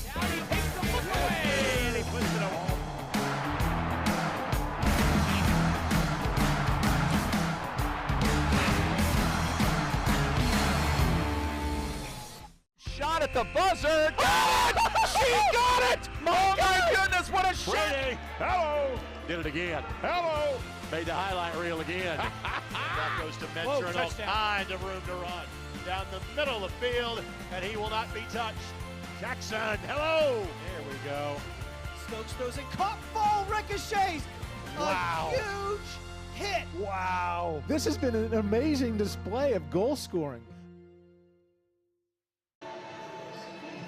Now he takes the look away, and he puts it away. Shot at the buzzer. She got it! Oh my goodness, what a shot! Brady, hello! Did it again. Hello! Made the highlight reel again. That goes to Mentor and all kinds of room to run. Down the middle of the field, and he will not be touched. Jackson, hello! There we go. Stokes throws it, caught, ball ricochets. Wow. A huge hit. Wow. This has been an amazing display of goal scoring.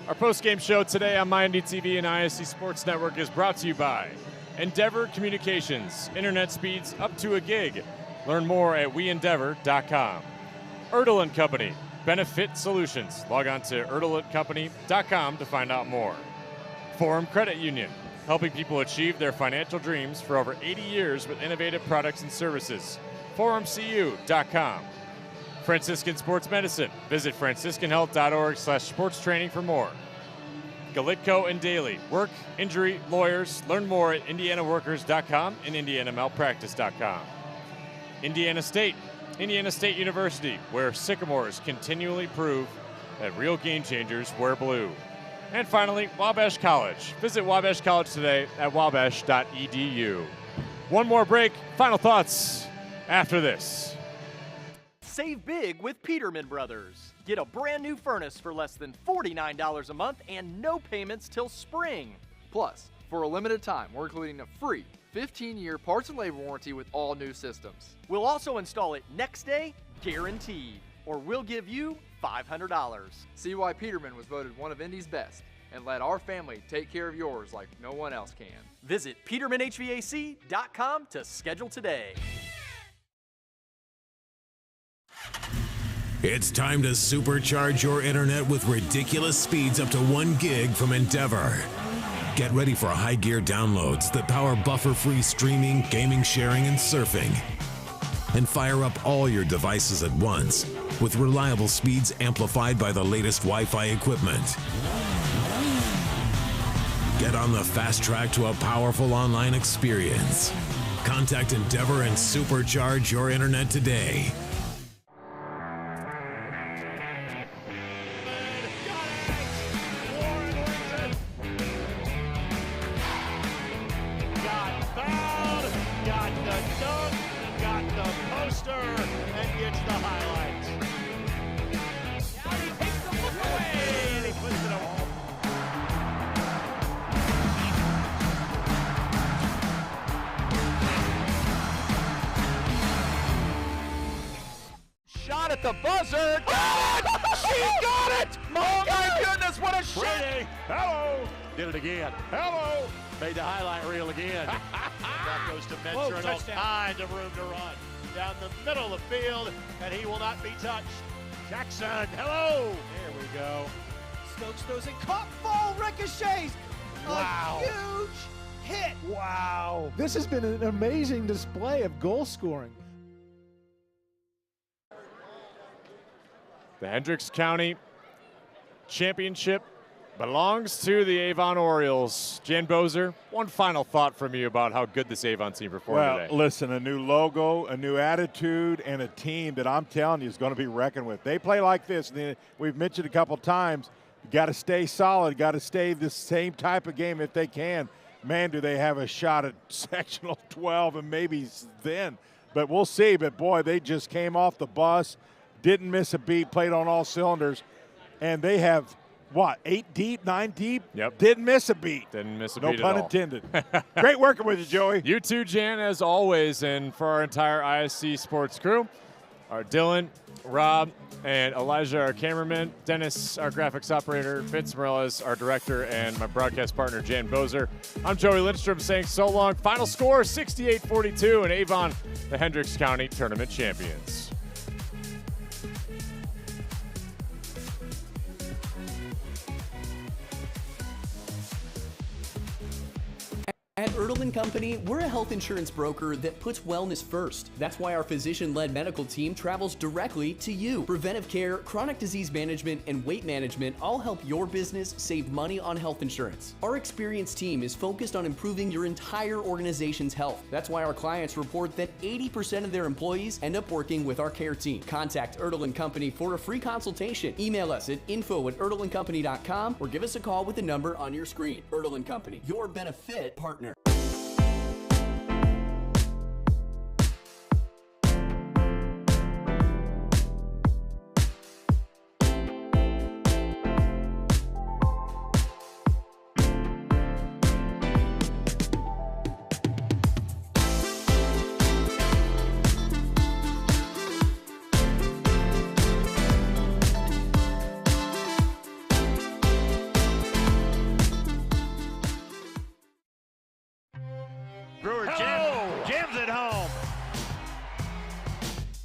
Our post-game show today on MyNDTV and ISC Sports Network is brought to you by Endeavor Communications, internet speeds up to a gig. Learn more at weendeavor.com. Erdl & Company, Benefit Solutions. Log on to erdlandcompany.com to find out more. Forum Credit Union, helping people achieve their financial dreams for over 80 years with innovative products and services. forumcu.com. Franciscan Sports Medicine. Visit franciscanhealth.org/sports training for more. Galitko and Daly, work, injury, lawyers. Learn more at indianaworkers.com and indianamalpractice.com. Indiana State University, where sycamores continually prove that real game changers wear blue. And finally, Wabash College. Visit Wabash College today at wabash.edu. One more break. Final thoughts after this. Save big with Peterman Brothers. Get a brand new furnace for less than $49 a month and no payments till spring. Plus, for a limited time, we're including a free 15-year parts and labor warranty with all new systems. We'll also install it next day, guaranteed, or we'll give you $500. See why Peterman was voted one of Indy's best, and let our family take care of yours like no one else can. Visit PetermanHVAC.com to schedule today. It's time to supercharge your internet with ridiculous speeds up to 1 gig from Endeavor. Get ready for high gear downloads that power buffer-free streaming, gaming, sharing, and surfing. And fire up all your devices at once with reliable speeds amplified by the latest Wi-Fi equipment. Get on the fast track to a powerful online experience. Contact Endeavor and supercharge your internet today. And gets the highlights. Now he takes the look away and he puts it away. Shot at the buzzer. She got it! Oh my goodness, what a shot! Brady, hello! Did it again. Hello! Made the highlight reel again. That goes to Mentor and all kinds of room to run. Down the middle of the field, and he will not be touched. Jackson, hello! There we go. Stokes throws it, caught, ball ricochets. Wow. A huge hit. Wow. This has been an amazing display of goal scoring. The Hendricks County Championship belongs to the Avon Orioles. Jan Bozer, one final thought from you about how good this Avon team performed today. Well, listen, a new logo, a new attitude, and a team that I'm telling you is going to be reckoned with. They play like this. And we've mentioned a couple times, you got to stay solid, got to stay the same type of game if they can. Man, do they have a shot at sectional 12 and maybe then. But we'll see. But, boy, they just came off the bus, didn't miss a beat, played on all cylinders, and they have – what, 8 deep, 9 deep? Yep. Didn't miss a beat. Didn't miss a no beat at pun all. intended. Great working with you, Joey. You too, Jan, as always. And for our entire ISC Sports crew, our Dylan, Rob, and Elijah, our cameraman, Dennis, our graphics operator, Vince Morales, our director, and my broadcast partner, Jan Bozer. I'm Joey Lindstrom saying so long. Final score, 68-42, and Avon, the Hendricks County Tournament champions. At Ertl & Company, we're a health insurance broker that puts wellness first. That's why our physician-led medical team travels directly to you. Preventive care, chronic disease management, and weight management all help your business save money on health insurance. Our experienced team is focused on improving your entire organization's health. That's why our clients report that 80% of their employees end up working with our care team. Contact Ertl & Company for a free consultation. Email us at info@ertlandcompany.com or give us a call with the number on your screen. Ertl & Company, your benefit partner.